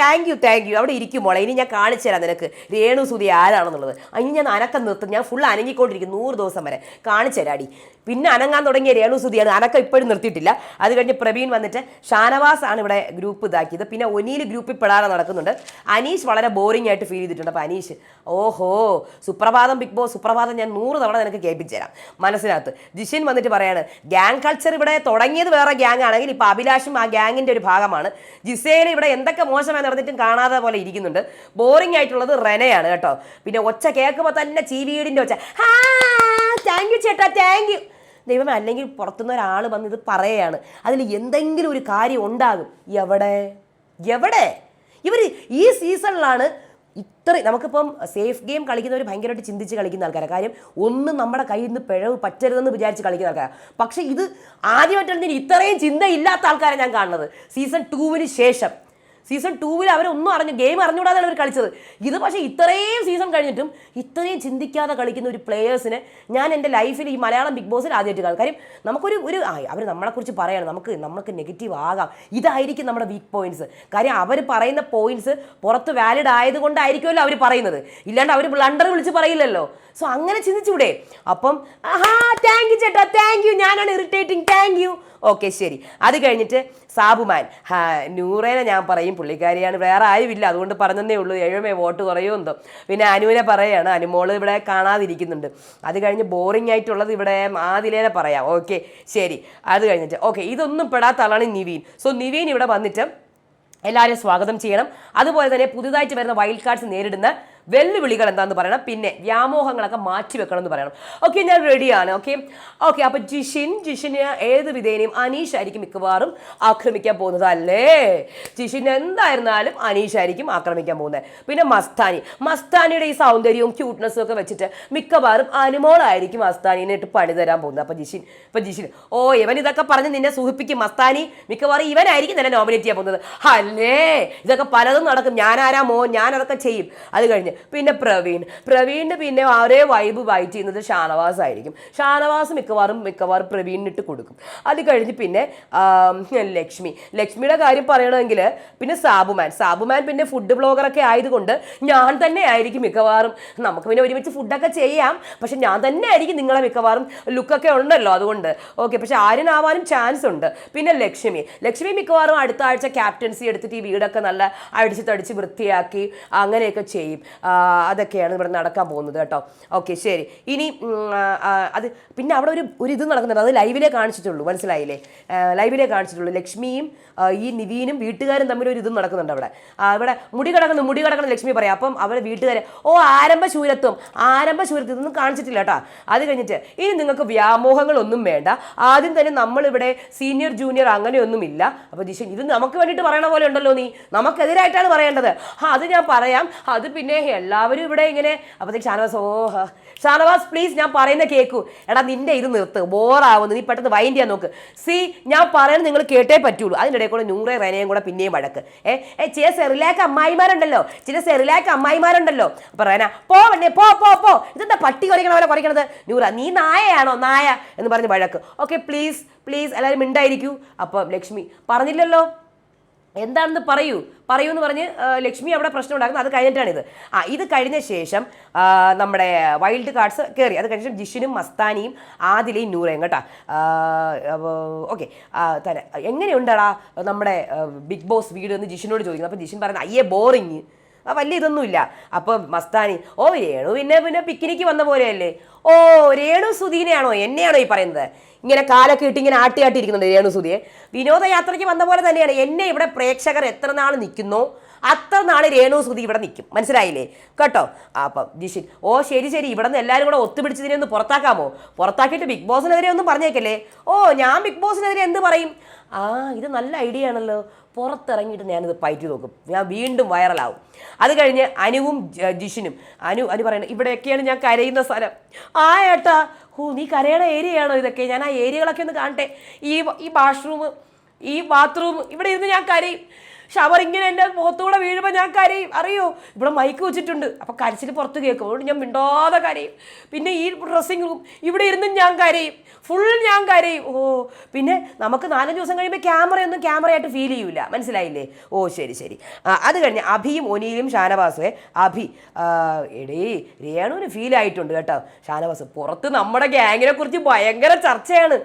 താങ്ക് യു അവിടെ ഇരിക്കും മോളെ. ഇനി ഞാൻ കാണിച്ചു തരാം നിനക്ക് രേണു സുധി ആരാണെന്നുള്ളത്. ഇനി ഞാൻ അനക്കം നിർത്തും. ഞാൻ ഫുൾ അനങ്ങിക്കൊണ്ടിരിക്കും 100 ദിവസം വരെ. കാണിച്ചു തരാടി. പിന്നെ അനങ്ങാൻ തുടങ്ങിയ രേണു സുധിയാണ്. അനക്കം ഇപ്പോഴും നിർത്തിയിട്ടില്ല. അത് കഴിഞ്ഞ് പ്രവീൺ വന്നിട്ട് ഷാനവാസ് ആണ് ഇവിടെ ഗ്രൂപ്പ് ഇതാക്കിയത്. പിന്നെ ഒനീൽ ഗ്രൂപ്പിൽ പെടാതെ നടക്കുന്നുണ്ട്. അനീഷ് വളരെ ബോറിംഗ് ആയിട്ട് ഫീൽ ചെയ്തിട്ടുണ്ട്. അപ്പോൾ അനീഷ് സുപ്രഭാതം ബിഗ് ബോസ് സുപ്രഭാതം ഞാൻ 100 തവണ നിനക്ക് കേൾപ്പിച്ചു തരാം മനസ്സിനകത്ത്. ജിഷിൻ വന്നിട്ട് പറയാണ് ഗ്യാങ് കൾച്ചർ ഇവിടെ തുടങ്ങിയത് വേറെ ഗ്യാങ് ആണെങ്കിൽ ഇപ്പോൾ അഭിലാഷും ആ ഗ്യാങ്ങിൻ്റെ ഒരു ഭാഗമാണ്. ജിസേൽ ഇവിടെ എന്തൊക്കെ മോശമായി നടന്നിട്ടും കാണാതെ പോലെ ഇരിക്കുന്നുണ്ട്. ബോറിംഗ് ആയിട്ടുള്ളത് റെനയാണ് കേട്ടോ. പിന്നെ ഒച്ച കേൾക്കുമ്പോൾ തന്നെ ചീവീടിൻ്റെ ഒച്ച. താങ്ക് യു ചേട്ടാ, താങ്ക് യു. ദൈവമേ, അല്ലെങ്കിൽ പുറത്തുനിന്ന് ഒരാൾ വന്ന് ഇത് പറയുകയാണ്, അതിൽ എന്തെങ്കിലും ഒരു കാര്യം ഉണ്ടാകും. എവിടെ ഇവർ ഈ സീസണിലാണ് നമുക്കിപ്പം സേഫ് ഗെയിം കളിക്കുന്നവർ ഭയങ്കരമായിട്ട് ചിന്തിച്ച് കളിക്കുന്ന ആൾക്കാരാണ്. കാര്യം ഒന്നും നമ്മുടെ കയ്യിൽ നിന്ന് പിഴവ് പറ്റരുതെന്ന് വിചാരിച്ച് കളിക്കുന്ന ആൾക്കാരാണ്. പക്ഷേ ഇത് ആദ്യമായിട്ടാണ് ഇത്രയും ചിന്തയില്ലാത്ത ആൾക്കാരെ ഞാൻ കാണുന്നത്. സീസൺ 2 ശേഷം. സീസൺ 2 അവരൊന്നും ഗെയിം അറിഞ്ഞുകൂടാതെയാണ് അവർ കളിച്ചത്. ഇത് പക്ഷേ ഇത്രയും സീസൺ കഴിഞ്ഞിട്ടും ഇത്രയും ചിന്തിക്കാതെ കളിക്കുന്ന ഒരു പ്ലേയേഴ്സിനെ ഞാൻ എൻ്റെ ലൈഫിൽ ഈ മലയാളം ബിഗ് ബോസിൽ ആദ്യമായിട്ട് കാണും. കാര്യം നമുക്കൊരു അവർ നമ്മളെക്കുറിച്ച് പറയണം, നമുക്ക് നെഗറ്റീവ് ആകാം, ഇതായിരിക്കും നമ്മുടെ വീക്ക് പോയിന്റ്സ്. കാര്യം അവർ പറയുന്ന പോയിന്റ്സ് പുറത്ത് വാലിഡ് ആയതുകൊണ്ടായിരിക്കുമല്ലോ അവർ പറയുന്നത്. ഇല്ലാണ്ട് അവർ ബ്ലണ്ടർ വിളിച്ച് പറയില്ലല്ലോ. സോ അങ്ങനെ ചിന്തിച്ചൂടെ? അപ്പം താങ്ക് യു ചേട്ടാ, താങ്ക് യു, ഞാനാണ് ഇറിറ്റേറ്റിംഗ്, താങ്ക് യു. ഓക്കെ ശരി. അത് കഴിഞ്ഞിട്ട് സാബുമാൻ. നൂറേനെ ഞാൻ പറയും, പുള്ളിക്കാരിയാണ്, വേറെ ആരുമില്ല, അതുകൊണ്ട് പറഞ്ഞതേ ഉള്ളൂ. 7 വോട്ട് കുറയോ എന്തോ. പിന്നെ അനുവിനെ പറയുകയാണ്, അനുമോള് ഇവിടെ കാണാതിരിക്കുന്നുണ്ട്. അത് കഴിഞ്ഞ് ബോറിംഗ് ആയിട്ടുള്ളത് ഇവിടെ ആദിലേനെ പറയാം. ഓക്കെ ശരി. അത് കഴിഞ്ഞിട്ട് ഇതൊന്നും പെടാത്ത ആളാണ് നിവീൻ. സോ നിവീൻ ഇവിടെ വന്നിട്ട് എല്ലാവരെയും സ്വാഗതം ചെയ്യണം. അതുപോലെ തന്നെ പുതുതായിട്ട് വരുന്ന വൈൽഡ് കാർഡ്സ് നേരിടുന്ന വെല്ലുവിളികൾ എന്താണെന്ന് പറയണം. പിന്നെ വ്യാമോഹങ്ങളൊക്കെ മാറ്റി വെക്കണം എന്ന് പറയണം. ഞാൻ റെഡിയാണ്. അപ്പോൾ ജിഷിന് ഏത് വിധേനയും അനീഷ് ആയിരിക്കും മിക്കവാറും ആക്രമിക്കാൻ പോകുന്നത് അല്ലേ? ജിഷിൻ എന്തായിരുന്നാലും അനീഷ് ആയിരിക്കും ആക്രമിക്കാൻ പോകുന്നത്. പിന്നെ മസ്താനിയുടെ ഈ സൗന്ദര്യവും ക്യൂട്ട്നെസ്സും ഒക്കെ വെച്ചിട്ട് മിക്കവാറും അനുമോളായിരിക്കും മസ്താനിനെ ഇട്ട് പണി തരാൻ പോകുന്നത്. അപ്പോൾ ജിഷിൻ ഇവൻ ഇതൊക്കെ പറഞ്ഞ് നിന്നെ സൂഹിപ്പിക്കും. മസ്താനി മിക്കവാറും ഇവനായിരിക്കും നിന്നെ നോമിനേറ്റ് ചെയ്യാൻ പോകുന്നത് അല്ലേ? ഇതൊക്കെ പലതും നടക്കും. ഞാനാരാ മോൻ, ഞാൻ അതൊക്കെ ചെയ്യും. അത് കഴിഞ്ഞ് പിന്നെ പ്രവീണിന് പിന്നെ ഒരേ വൈബ് വൈറ്റ് ചെയ്യുന്നത് ഷാനവാസ് ആയിരിക്കും. ഷാനവാസ് മിക്കവാറും പ്രവീണിനിട്ട് കൊടുക്കും. അത് കഴിഞ്ഞ് പിന്നെ ലക്ഷ്മിയുടെ കാര്യം പറയണമെങ്കിൽ പിന്നെ സാബുമാൻ പിന്നെ ഫുഡ് ബ്ലോഗറൊക്കെ ആയതുകൊണ്ട് ഞാൻ തന്നെ ആയിരിക്കും മിക്കവാറും. നമുക്ക് പിന്നെ ഒരുമിച്ച് ഫുഡൊക്കെ ചെയ്യാം, പക്ഷെ ഞാൻ തന്നെ ആയിരിക്കും നിങ്ങളെ മിക്കവാറും. ലുക്കൊക്കെ ഉണ്ടല്ലോ അതുകൊണ്ട്. പക്ഷെ ആര്യനാവാനും ചാൻസ് ഉണ്ട്. പിന്നെ ലക്ഷ്മി മിക്കവാറും അടുത്ത ആഴ്ച ക്യാപ്റ്റൻസി എടുത്തിട്ട് ഈ വീടൊക്കെ നല്ല അടിച്ച് തടിച്ച് വൃത്തിയാക്കി അങ്ങനെയൊക്കെ ചെയ്യും. അതൊക്കെയാണ് ഇവിടെ നടക്കാൻ പോകുന്നത് കേട്ടോ. ശരി. ഇനി അത് പിന്നെ അവിടെ ഒരു ഇത് നടക്കുന്നുണ്ട്. അത് ലൈവിലേ കാണിച്ചിട്ടുള്ളൂ, മനസ്സിലായില്ലേ? ലൈവിലേ കാണിച്ചിട്ടുള്ളൂ. ലക്ഷ്മിയും ഈ നിവീനും വീട്ടുകാരും തമ്മിൽ ഒരു ഇതും നടക്കുന്നുണ്ട് അവിടെ. മുടി കിടക്കണം ലക്ഷ്മി പറയാം. അപ്പം അവരുടെ വീട്ടുകാരെ ആരംഭശൂരത്വം ഇതൊന്നും കാണിച്ചിട്ടില്ല കേട്ടോ. അത് കഴിഞ്ഞിട്ട് ഇനി നിങ്ങൾക്ക് വ്യാമോഹങ്ങളൊന്നും വേണ്ട. ആദ്യം തന്നെ നമ്മളിവിടെ സീനിയർ ജൂനിയർ അങ്ങനെയൊന്നുമില്ല. അപ്പോൾ ജിഷൻ ഇത് നമുക്ക് വേണ്ടിയിട്ട് പറയണ പോലെ ഉണ്ടല്ലോ, നീ നമുക്കെതിരായിട്ടാണ് പറയേണ്ടത്. അത് ഞാൻ പറയാം. അത് പിന്നെ എല്ലാവരും ഇവിടെ ഇങ്ങനെ അപ്പോഴത്തേക്ക് ഷാനവാസ് ഷാനവാസ് പ്ലീസ് ഞാൻ പറയുന്ന കേൾക്കൂ. എടാ നിന്റെ ഇത് നിർത്ത്, ബോറാവുന്നു, നീ പെട്ടെന്ന് വൈൻഡ് ചെയ്യാൻ നോക്ക്. ഞാൻ പറയുന്നത് നിങ്ങൾ കേട്ടേ പറ്റുള്ളൂ. അതിനിടയിൽ കൂടെ നൂറേ റെനയും കൂടെ പിന്നെയും വഴക്ക്. ചില സെറിലാക്ക് അമ്മായിമാരുണ്ടല്ലോ അപ്പൊ റെന പോവണ്ടേ പോ പോ പോ ഇതെന്താ പട്ടി കുറയ്ക്കണ പോലെ കുറയ്ക്കണത്? നൂറ നീ നായയാണോ നായ എന്ന് പറഞ്ഞ് വഴക്ക്. ഓക്കെ പ്ലീസ് എല്ലാവരും മിണ്ടായിരിക്കൂ. അപ്പം ലക്ഷ്മി പറഞ്ഞില്ലല്ലോ എന്താണെന്ന് പറയൂ എന്ന് പറഞ്ഞ് ലക്ഷ്മി അവിടെ പ്രശ്നം ഉണ്ടാക്കുന്നത്. അത് കഴിഞ്ഞിട്ടാണിത്. ഇത് കഴിഞ്ഞ ശേഷം നമ്മുടെ വൈൽഡ് കാർഡ്സ് കയറി. അത് കഴിഞ്ഞ ശേഷം ജിഷിനും മസ്താനിയും ആദിലയും നൂറയും കേട്ടോ. ഓക്കെ തന്നെ എങ്ങനെയുണ്ടാടാ നമ്മുടെ ബിഗ് ബോസ് വീഡിയോ എന്ന് ജിഷിനോട് ചോദിക്കുന്നത്. അപ്പോൾ ജിഷിൻ പറയുന്നത് അയ്യേ ബോറിങ്, വലിയ ഇതൊന്നുമില്ല. അപ്പോൾ മസ്താനി രേണു പിന്നെ പിക്നിക്ക് വന്ന പോലെയല്ലേ. രേണു സുധീനെയാണോ എന്നെയാണോ ഈ പറയുന്നത്? ഇങ്ങനെ കാലൊക്കെ ഇട്ട് ഇങ്ങനെ ആട്ടിയിരിക്കുന്നുണ്ട് രേണു സുധിയെ. വിനോദയാത്രയ്ക്ക് വന്ന പോലെ തന്നെയാണ്. എന്നെ ഇവിടെ പ്രേക്ഷകർ എത്ര നാൾ നിൽക്കുന്നോ അത്ര നാൾ രേണു സുധി ഇവിടെ നിൽക്കും. മനസ്സിലായില്ലേ കേട്ടോ? അപ്പം ജിഷിൻ ശരി ഇവിടെ നിന്ന് എല്ലാവരും കൂടെ ഒത്തുപിടിച്ചതിനെ ഒന്ന് പുറത്താക്കാമോ? പുറത്താക്കിയിട്ട് ബിഗ് ബോസിനെതിരെ ഒന്നും പറഞ്ഞേക്കല്ലേ. ഞാൻ ബിഗ് ബോസിനെതിരെ എന്ത് പറയും? ഇത് നല്ല ഐഡിയ ആണല്ലോ, പുറത്തിറങ്ങിയിട്ട് ഞാനിത് പയറ്റി നോക്കും, ഞാൻ വീണ്ടും വൈറലാവും. അത് കഴിഞ്ഞ് അനുവും ജിഷിനും അനു പറയുന്നത് ഇവിടെയൊക്കെയാണ് ഞാൻ കരയുന്ന സ്ഥലം. ഏട്ടാ നീ കരയണ ഏരിയയാണോ ഇതൊക്കെ? ഞാൻ ആ ഏരിയകളൊക്കെ ഒന്ന് കാണട്ടെ. ഈ വാഷ്റൂം, ഈ ബാത്റൂം, ഇവിടെ ഇരുന്ന് ഞാൻ കരയും. ഷവർ ഇങ്ങനെ എൻ്റെ മുഖത്തൂടെ വീഴുമ്പോൾ ഞാൻ കരയും. അറിയോ, ഇവിടെ മൈക്ക് വെച്ചിട്ടുണ്ട്, അപ്പോൾ കരച്ചിൽ പുറത്ത് കേൾക്കും. അതുകൊണ്ട് ഞാൻ മിണ്ടാതെ കരയും. പിന്നെ ഈ ഡ്രസ്സിങ് റൂം, ഇവിടെ ഇരുന്നും ഞാൻ കരയും, ഫുൾ ഞാൻ കരയും. പിന്നെ നമുക്ക് 4-5 ദിവസം കഴിയുമ്പോൾ ക്യാമറയായിട്ട് ഫീൽ ചെയ്യൂല. മനസ്സിലായില്ലേ? ശരി. അത് കഴിഞ്ഞ് അഭിയും ഒനിയിലും ഷാനവാസുവെ രേണുവിന് ഫീൽ ആയിട്ടുണ്ട് കേട്ടോ. ഷാനവാസ് പുറത്ത് നമ്മുടെ ഗ്യാങ്ങിനെ കുറിച്ച് ഭയങ്കര ചർച്ചയാണ്.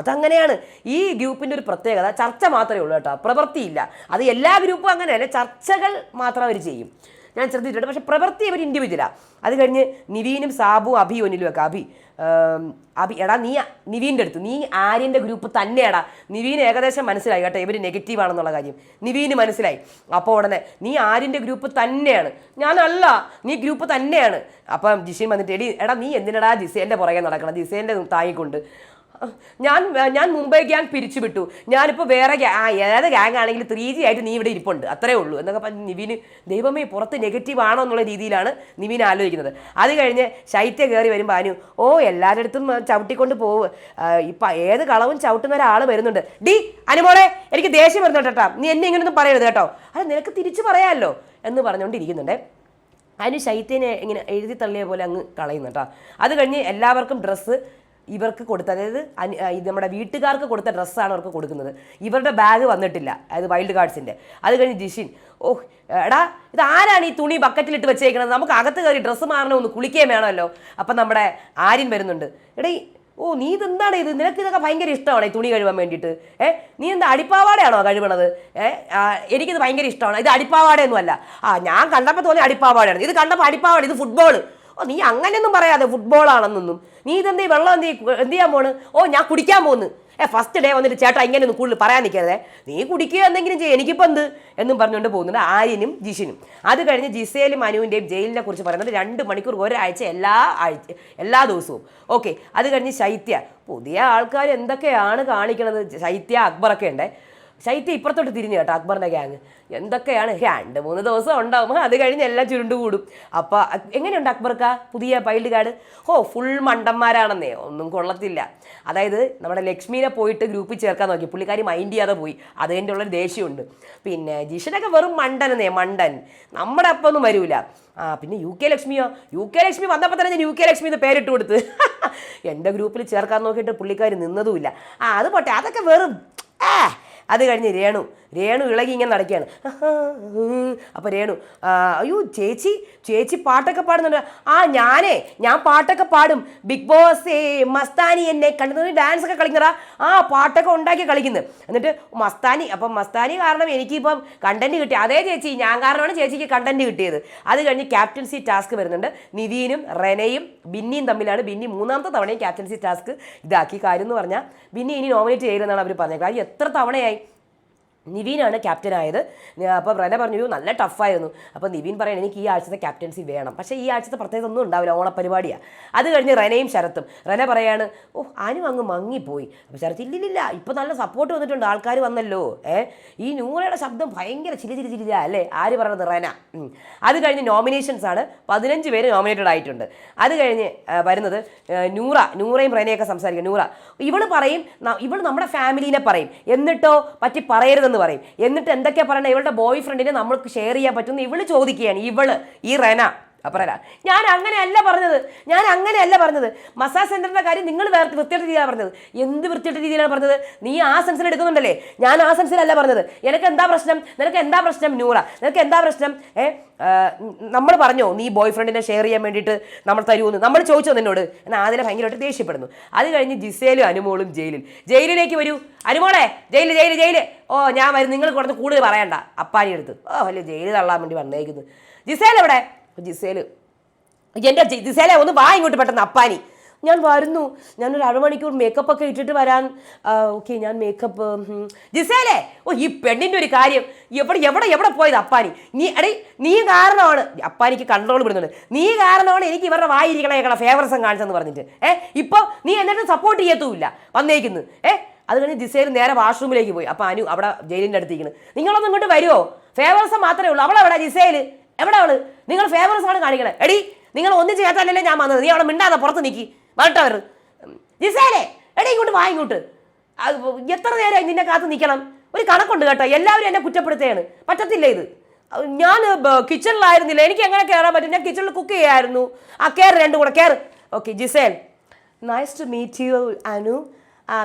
അതങ്ങനെയാണ് ഈ ഗ്രൂപ്പിൻ്റെ ഒരു പ്രത്യേകത. ചർച്ച മാത്രമേ ഉള്ളൂ കേട്ടോ, പ്രവൃത്തിയില്ല. അത് എല്ലാ ഗ്രൂപ്പും അങ്ങനെയല്ല, ചർച്ചകൾ മാത്രം അവർ ചെയ്യും, ഞാൻ ശ്രദ്ധിച്ചിട്ടുണ്ട്. പക്ഷെ പ്രവൃത്തി അവർ ഇൻഡിവിജ്വലാണ്. അത് കഴിഞ്ഞ് നിവീനും സാബുവും അഭി ഒനിലും ഒക്കെ അഭി എടാ നീ നിവീൻ്റെ അടുത്ത് നീ ആര്യൻ്റെ ഗ്രൂപ്പ് തന്നെയാടാ. നിവീന് ഏകദേശം മനസ്സിലായി കേട്ടോ ഇവർ നെഗറ്റീവ് ആണെന്നുള്ള കാര്യം. നിവീന് മനസ്സിലായി. അപ്പോൾ ഉടനെ നീ ആര്യൻ്റെ ഗ്രൂപ്പ് തന്നെയാണ്. ഞാനല്ല, നീ ഗ്രൂപ്പ് തന്നെയാണ്. അപ്പം ജിഷിൻ വന്നിട്ട് എടാ നീ എന്തിനടാ ജിസേൻ്റെ പുറകെ നടക്കണം, ജിസേൻ്റെ താങ്ങിക്കൊണ്ട്. ഞാൻ മുംബൈ ഗ്യാങ് പിരിച്ചുവിട്ടു, ഞാനിപ്പോൾ വേറെ ഏത് ഗ്യാങ് ആണെങ്കിലും 3G ആയിട്ട് നീ ഇവിടെ ഇരിപ്പുണ്ട്, അത്രേ ഉള്ളൂ എന്നൊക്കെ പറഞ്ഞ് നിവിന് ദൈവമേ പുറത്ത് നെഗറ്റീവ് ആണോ എന്നുള്ള രീതിയിലാണ് നിവിൻ ആലോചിക്കുന്നത്. അത് കഴിഞ്ഞ് ശൈത്യ കയറി വരുമ്പോൾ അനു എല്ലാവരുടെ അടുത്തും ചവിട്ടിക്കൊണ്ട് പോവുക. ഇപ്പം ഏത് കളവും ചവിട്ടുന്ന ഒരാൾ വരുന്നുണ്ട്. അനുമോളെ എനിക്ക് ദേഷ്യം വരുന്നുണ്ട് കേട്ടോ, നീ എന്നെ ഇങ്ങനെയൊന്നും പറയരുത് കേട്ടോ. അത് നിനക്ക് തിരിച്ചു പറയാമല്ലോ എന്ന് പറഞ്ഞുകൊണ്ടിരിക്കുന്നുണ്ട്. അനു ശൈത്യനെ ഇങ്ങനെ എഴുതി തള്ളിയ പോലെ അങ്ങ് കളയുന്നു കേട്ടോ. അത് കഴിഞ്ഞ് എല്ലാവർക്കും ഡ്രസ്സ് ഇവർക്ക് കൊടുത്ത, അതായത് നമ്മുടെ വീട്ടുകാർക്ക് കൊടുത്ത ഡ്രസ്സാണ് അവർക്ക് കൊടുക്കുന്നത്. ഇവരുടെ ബാഗ് വന്നിട്ടില്ല, അതായത് വൈൽഡ് കാർഡ്സിൻ്റെ. അത് കഴിഞ്ഞ് ജിഷിൻ എടാ ഇത് ആരാണ് ഈ തുണി ബക്കറ്റിലിട്ട് വെച്ചേക്കുന്നത്, നമുക്ക് അകത്ത് കയറി ഡ്രസ്സ് മാറണമെന്ന് കുളിക്കുകയും വേണമല്ലോ. അപ്പം നമ്മുടെ ആര്യൻ വരുന്നുണ്ട്. നീ ഇതെന്താണ് ഇത്, നിനക്ക് ഇതൊക്കെ ഭയങ്കര ഇഷ്ടമാണ് ഈ തുണി കഴുകാൻ വേണ്ടിയിട്ട്. നീ എന്താ അടിപ്പാവാടയാണോ കഴുകണത്? എനിക്കിത് ഭയങ്കര ഇഷ്ടമാണ്. ഇത് അടിപ്പാവാടയൊന്നും അല്ല. ഞാൻ കണ്ടപ്പോൾ തോന്നി അടിപ്പാവാടയാണ്, ഇത് കണ്ടപ്പോൾ അടിപ്പാവാട, ഇത് ഫുട്ബോൾ. നീ അങ്ങനെയൊന്നും പറയാതെ ഫുട്ബോളാണെന്നൊന്നും. നീ ഇതെന്ത് വെള്ളം എന്ത് ചെയ്യാൻ പോണ്? ഞാൻ കുടിക്കാൻ പോകുന്നു. ഫസ്റ്റ് ഡേ വന്നിട്ട് ചേട്ടാ ഇങ്ങനെയൊന്നും കൂടുതൽ പറയാൻ നിൽക്കരുതേ, നീ കുടിക്കുക എന്തെങ്കിലും ചെയ്യും, എനിക്കിപ്പോൾ എന്ത് എന്നും പറഞ്ഞുകൊണ്ട് പോകുന്നുണ്ട് ആര്യനും ജിഷിനും. അത് കഴിഞ്ഞ് ജിസേലും അനുവിൻ്റെയും ജയിലിനെ കുറിച്ച് പറയുന്നത് 2 മണിക്കൂർ ഒരാഴ്ച എല്ലാ ദിവസവും. ഓക്കെ. അത് കഴിഞ്ഞ് ശൈത്യ, പുതിയ ആൾക്കാർ എന്തൊക്കെയാണ് കാണിക്കണത്. ശൈത്യ അക്ബറൊക്കെ ഉണ്ട്. ശൈത്യ ഇപ്പുറത്തോട്ട് തിരിഞ്ഞു കേട്ടോ, അക്ബറിൻ്റെ ഗ്യാങ് എന്തൊക്കെയാണ്. 2-3 ദിവസം ഉണ്ടാവും, അത് കഴിഞ്ഞ് എല്ലാം ചുരുണ്ട് കൂടും. അപ്പോൾ എങ്ങനെയുണ്ട് അക്ബർക്ക പുതിയ വൈൽഡ് കാർഡ്? ഫുൾ മണ്ടന്മാരാണെന്നേ, ഒന്നും കൊള്ളത്തില്ല. അതായത് നമ്മുടെ ലക്ഷ്മീനെ പോയിട്ട് ഗ്രൂപ്പിൽ ചേർക്കാൻ നോക്കി, പുള്ളിക്കാരി മൈൻഡ് ചെയ്യാതെ പോയി, അതിൻ്റെ ഉള്ളൊരു ദേഷ്യമുണ്ട്. പിന്നെ ജിഷനൊക്കെ വെറും മണ്ടൻ, നമ്മുടെ അപ്പം ഒന്നും വരൂല. പിന്നെ UK ലക്ഷ്മി വന്നപ്പോൾ തന്നെ ഞാൻ UK ലക്ഷ്മി എന്ന് പേരിട്ട് കൊടുത്ത് എൻ്റെ ഗ്രൂപ്പിൽ ചേർക്കാൻ നോക്കിയിട്ട് പുള്ളിക്കാരി നിന്നതുമില്ല. അത് പോട്ടെ, അതൊക്കെ വെറും അത് കഴിഞ്ഞ് രേണു ഇളകി ഇങ്ങനെ നടക്കുകയാണ്. അപ്പോൾ രേണു അയ്യോ ചേച്ചി പാട്ടൊക്കെ പാടുന്നുണ്ട്. ഞാൻ പാട്ടൊക്കെ പാടും, ബിഗ് ബോസ് മസ്താനി എന്നെ കണ്ടു ഡാൻസ് ഒക്കെ കളിക്കുന്നതാ, പാട്ടൊക്കെ ഉണ്ടാക്കി കളിക്കുന്നത്. എന്നിട്ട് മസ്താനി കാരണം എനിക്കിപ്പം കണ്ടന്റ് കിട്ടി. അതേ ചേച്ചി, ഞാൻ കാരണമാണ് ചേച്ചിക്ക് കണ്ടന്റ് കിട്ടിയത്. അത് കഴിഞ്ഞ് ക്യാപ്റ്റൻസി ടാസ്ക് വരുന്നുണ്ട്. നിവീനും റെനയും ബിന്നിയും തമ്മിലാണ്. ബിന്നി 3ാമത്തെ തവണയും ക്യാപ്റ്റൻസി ടാസ്ക് ഇതാക്കി. കാര്യം എന്ന് പറഞ്ഞാൽ ബിന്നി ഇനി നോമിനേറ്റ് ചെയ്യരുതെന്നാണ് അവർ പറഞ്ഞത്. കാര്യം എത്ര തവണയായി നിവീനാണ് ക്യാപ്റ്റനായത്. അപ്പോൾ റെന പറഞ്ഞു നല്ല ടഫായിരുന്നു. അപ്പോൾ നിവീൻ പറയണം എനിക്ക് ഈ ആഴ്ചത്തെ ക്യാപ്റ്റൻസി വേണം, പക്ഷേ ഈ ആഴ്ചത്തെ പ്രത്യേകത ഒന്നും ഉണ്ടാവില്ല, ഓണപ്പരിപാടിയാണ്. അത് കഴിഞ്ഞ് റെനയും ശരത്തും. റെന പറയാണ് അനു അങ്ങ് മങ്ങിപ്പോയി. അപ്പോൾ ശരത്ത് ഇല്ലില്ല ഇപ്പോൾ നല്ല സപ്പോർട്ട് വന്നിട്ടുണ്ട്, ആൾക്കാർ വന്നല്ലോ. ഈ നൂറയുടെ ശബ്ദം ഭയങ്കര ചിരിച്ചിരിച്ചിരിച്ച അല്ലേ ആര് പറഞ്ഞത്? റെന. അത് കഴിഞ്ഞ് നോമിനേഷൻസ് ആണ്, 15 പേര് നോമിനേറ്റഡ് ആയിട്ടുണ്ട്. അത് കഴിഞ്ഞ് വരുന്നത് നൂറയും റെനയൊക്കെ സംസാരിക്കും. നൂറ ഇവള് പറയും ഇവള് നമ്മുടെ ഫാമിലീനെ പറയും, എന്നിട്ടോ പറ്റി പറയരുതെന്ന് പറയും. എന്നിട്ട് എന്തൊക്കെയാ പറയണത്? ഇവളുടെ ബോയ് ഫ്രണ്ടിനെ നമ്മൾക്ക് ഷെയർ ചെയ്യാൻ പറ്റുമെന്ന് ഇവള് ചോദിക്കുകയാണ്. ഈ റെന അപ്പറ ഞാൻ അങ്ങനെയല്ല പറഞ്ഞത്. മസാജ് സെന്ററിന്റെ കാര്യം നിങ്ങൾ വൃത്തിയുടെ രീതിയിലാണ് പറഞ്ഞത്. എന്ത് വൃത്തിയുടെ രീതിയിലാണ് പറഞ്ഞത്? നീ ആ സെൻസിൽ എടുക്കുന്നുണ്ടല്ലേ, ഞാൻ ആ സെൻസിലല്ല പറഞ്ഞത്. നിനക്ക് എന്താ പ്രശ്നം നൂറ? നിനക്ക് എന്താ പ്രശ്നം? നമ്മൾ പറഞ്ഞോ നീ ബോയ് ഫ്രണ്ടിനെ ഷെയർ ചെയ്യാൻ വേണ്ടിയിട്ട് നമ്മൾ തരുമെന്ന് നമ്മൾ ചോദിച്ചോ നിന്നോട്? എന്നാൽ അതിനെ ഭയങ്കരമായിട്ട് ദേഷ്യപ്പെടുന്നു. അത് കഴിഞ്ഞ് ജിസേലും അനുമോളും ജയിലിലേക്ക് വരൂ. അനുമോളെ ജയില് ഞാൻ വരും, നിങ്ങൾ കുറച്ച് കൂടുതൽ പറയണ്ട. അപ്പാനി എടുത്ത് വലിയ ജയിലിൽ തള്ളാൻ വേണ്ടി വന്നേക്കുന്നു. ജിസേൽ എവിടെ? ജിസേലെ ഒന്ന് വാ ഇങ്ങോട്ട് പെട്ടെന്ന്. അപ്പാനി ഞാൻ വരുന്നു, ഞാനൊരു അരമണിക്കൂർ മേക്കപ്പ് ഒക്കെ ഇട്ടിട്ട് വരാൻ. ഓക്കെ ഞാൻ മേക്കപ്പ്. ജിസേലെ ഈ പെണ്ണിൻ്റെ ഒരു കാര്യം എവിടെ പോയത്? അപ്പാനി നീ കാരണമാണ്. അപ്പാനിക്ക് കൺട്രോൾ വിടുന്നുണ്ട്. നീ കാരണമാണ് എനിക്ക് ഇവരുടെ വായിരിക്കണേക്കണ ഫേവർസം കാണിച്ചെന്ന് പറഞ്ഞിട്ട് ഇപ്പോൾ നീ എന്നിട്ട് സപ്പോർട്ട് ചെയ്യത്തുമില്ല വന്നേക്കുന്നു. അത് കഴിഞ്ഞ് ജിസേൽ നേരെ വാഷ്റൂമിലേക്ക് പോയി. അപ്പോൾ അനു അവിടെ ജയിലിൻ്റെ അടുത്തേക്കാണ്. നിങ്ങളൊന്നും ഇങ്ങോട്ട് വരുമോ? ഫേവർസം മാത്രമേ ഉള്ളൂ. അവളെവിടെ ജിസേൽ? എവിടെ അവള്? നിങ്ങൾ ഫേവേഴ്സ് ആണ് കാണിക്കണേ. നിങ്ങൾ ഒന്നും ചെയ്യാത്തല്ലേ ഞാൻ വന്നത്. നീ അവിടെ മിണ്ടാതെ പുറത്ത് നിൽക്കി വരട്ടവർ. ജിസേലെ ഇങ്ങോട്ട് വാ ഇങ്ങോട്ട്. എത്ര നേരമായി നിന്നെ കാത്ത് നിൽക്കണം? ഒരു കണക്കുണ്ട് കേട്ടോ, എല്ലാവരും എന്നെ കുറ്റപ്പെടുത്തുകയാണ്. പറ്റത്തില്ല ഇത്. ഞാൻ കിച്ചണിലായിരുന്നില്ല, എനിക്ക് എങ്ങനെ കയറാൻ പറ്റും? ഞാൻ കിച്ചണിൽ കുക്ക് ചെയ്യായിരുന്നു. കയറ്, രണ്ടും കൂടെ കയറ്. Okay Giselle, nice to meet you Anu.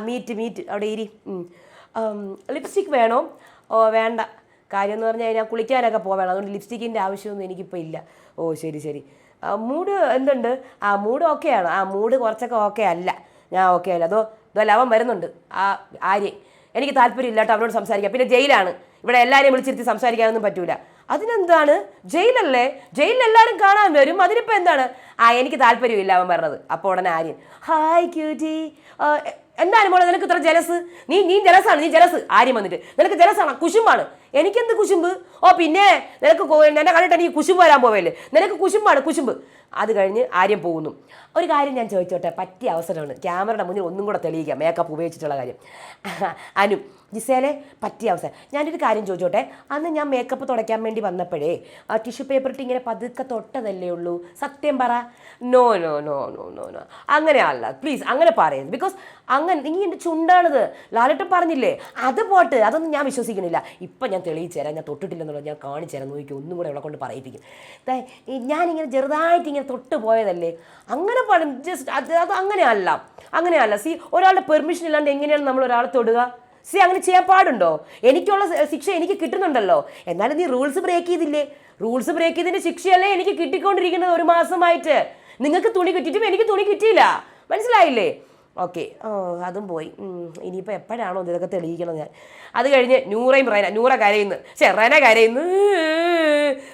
മീറ്റ് അവിടെ ഇരി. ലിപ്സ്റ്റിക് വേണോ? വേണ്ട. കാര്യം എന്ന് പറഞ്ഞാൽ ഞാൻ കുളിക്കാനൊക്കെ പോവേണം, അതുകൊണ്ട് ലിപ്സ്റ്റിക്കിൻ്റെ ആവശ്യമൊന്നും എനിക്കിപ്പോൾ ഇല്ല. ശരി. മൂഡ് എന്തുണ്ട്? മൂഡ് ഓക്കെയാണ്. മൂഡ് കുറച്ചൊക്കെ ഓക്കെ അല്ല. ഞാൻ ഓക്കെ അല്ല. അതോ അവൻ വരുന്നുണ്ട്, ആര്യൻ. എനിക്ക് താല്പര്യമില്ല കേട്ടോ അവനോട് സംസാരിക്കാം. പിന്നെ ജയിലാണ്, ഇവിടെ എല്ലാവരെയും വിളിച്ചിരുത്തി സംസാരിക്കാനൊന്നും പറ്റൂല. അതിനെന്താണ്? ജയിലല്ലേ, ജയിലിൽ എല്ലാവരും കാണാൻ വരും, അതിനിപ്പോൾ എന്താണ്? എനിക്ക് താല്പര്യമില്ല അവൻ പറഞ്ഞത്. അപ്പോൾ ഉടനെ ആര്യൻ ഹായ് ക്യൂറ്റി. എന്താണ് മോളെ നിനക്ക് ഇത്ര ജലസ്? നീ ജലസാണ്, നീ ജലസ്. ആര്യം വന്നിട്ട് നിനക്ക് ജലസാണ്, കുശുമ്പാണ്. എനിക്കെന്ത് കുശുമ്പ്? പിന്നെ നിനക്ക് എന്നെ കണ്ടിട്ട് എനിക്ക് കുശുമ്പ് വരാൻ പോവല്ലേ? നിനക്ക് കുശുമ്പ്. അത് കഴിഞ്ഞ് ആര്യം പോകുന്നു. ഒരു കാര്യം ഞാൻ ചോദിച്ചോട്ടെ, പറ്റിയ അവസരമാണ് ക്യാമറയുടെ മുന്നിൽ ഒന്നും കൂടെ തെളിയിക്കാം മേക്കപ്പ് ഉപയോഗിച്ചിട്ടുള്ള കാര്യം. അനു ജിസേലെ പറ്റിയ അവസരം. ഞാനൊരു കാര്യം ചോദിച്ചോട്ടെ, അന്ന് ഞാൻ മേക്കപ്പ് തുടയ്ക്കാൻ വേണ്ടി വന്നപ്പോഴേ ടിഷ്യൂ പേപ്പർ ഇട്ട് ഇങ്ങനെ പതുക്കെ തൊട്ടതല്ലേ ഉള്ളൂ, സത്യം പറ. നോ അങ്ങനെയല്ല, പ്ലീസ് അങ്ങനെ പറയരുത്. ബിക്കോസ് അങ്ങനെ നീ എൻ്റെ ചുണ്ടാണിത്. ലാലേട്ടൻ പറഞ്ഞില്ലേ, അത് പോട്ട്, അതൊന്നും ഞാൻ വിശ്വസിക്കുന്നില്ല. ഇപ്പം ഞാൻ തെളിയിച്ചു തരാം, ഞാൻ തൊട്ടിട്ടില്ലെന്നുള്ളത് ഞാൻ കാണിച്ചു തരാം. നോക്കി ഒന്നും കൂടെ അവളെ കൊണ്ട് പറയിപ്പിക്കും. ഞാനിങ്ങനെ ചെറുതായിട്ട് ഇങ്ങനെ തൊട്ട് പോയതല്ലേ, അങ്ങനെ പറയും. ജസ്റ്റ് അത് അങ്ങനെയല്ല. സി, ഒരാളുടെ പെർമിഷൻ ഇല്ലാണ്ട് എങ്ങനെയാണ് നമ്മൾ ഒരാളെ തൊടുക? സി, അങ്ങനെ ചെയ്യാൻ പാടുണ്ടോ? എനിക്കുള്ള ശിക്ഷ എനിക്ക് കിട്ടുന്നുണ്ടല്ലോ. എന്നാലും നീ റൂൾസ് ബ്രേക്ക് ചെയ്തില്ലേ? റൂൾസ് ബ്രേക്ക് ചെയ്തതിൻ്റെ ശിക്ഷയല്ലേ എനിക്ക് കിട്ടിക്കൊണ്ടിരിക്കുന്നത് 1 മാസമായിട്ട്. നിങ്ങൾക്ക് തുണി കിട്ടിയിട്ടും എനിക്ക് തുണി കിട്ടിയില്ല, മനസ്സിലായില്ലേ? ഓക്കെ, അതും പോയി. ഇനിയിപ്പോൾ എപ്പോഴാണോ ഇതൊക്കെ തെളിയിക്കണം ഞാൻ. അത് കഴിഞ്ഞ് നൂറ കരയുന്നു. റെന കരയുന്നു.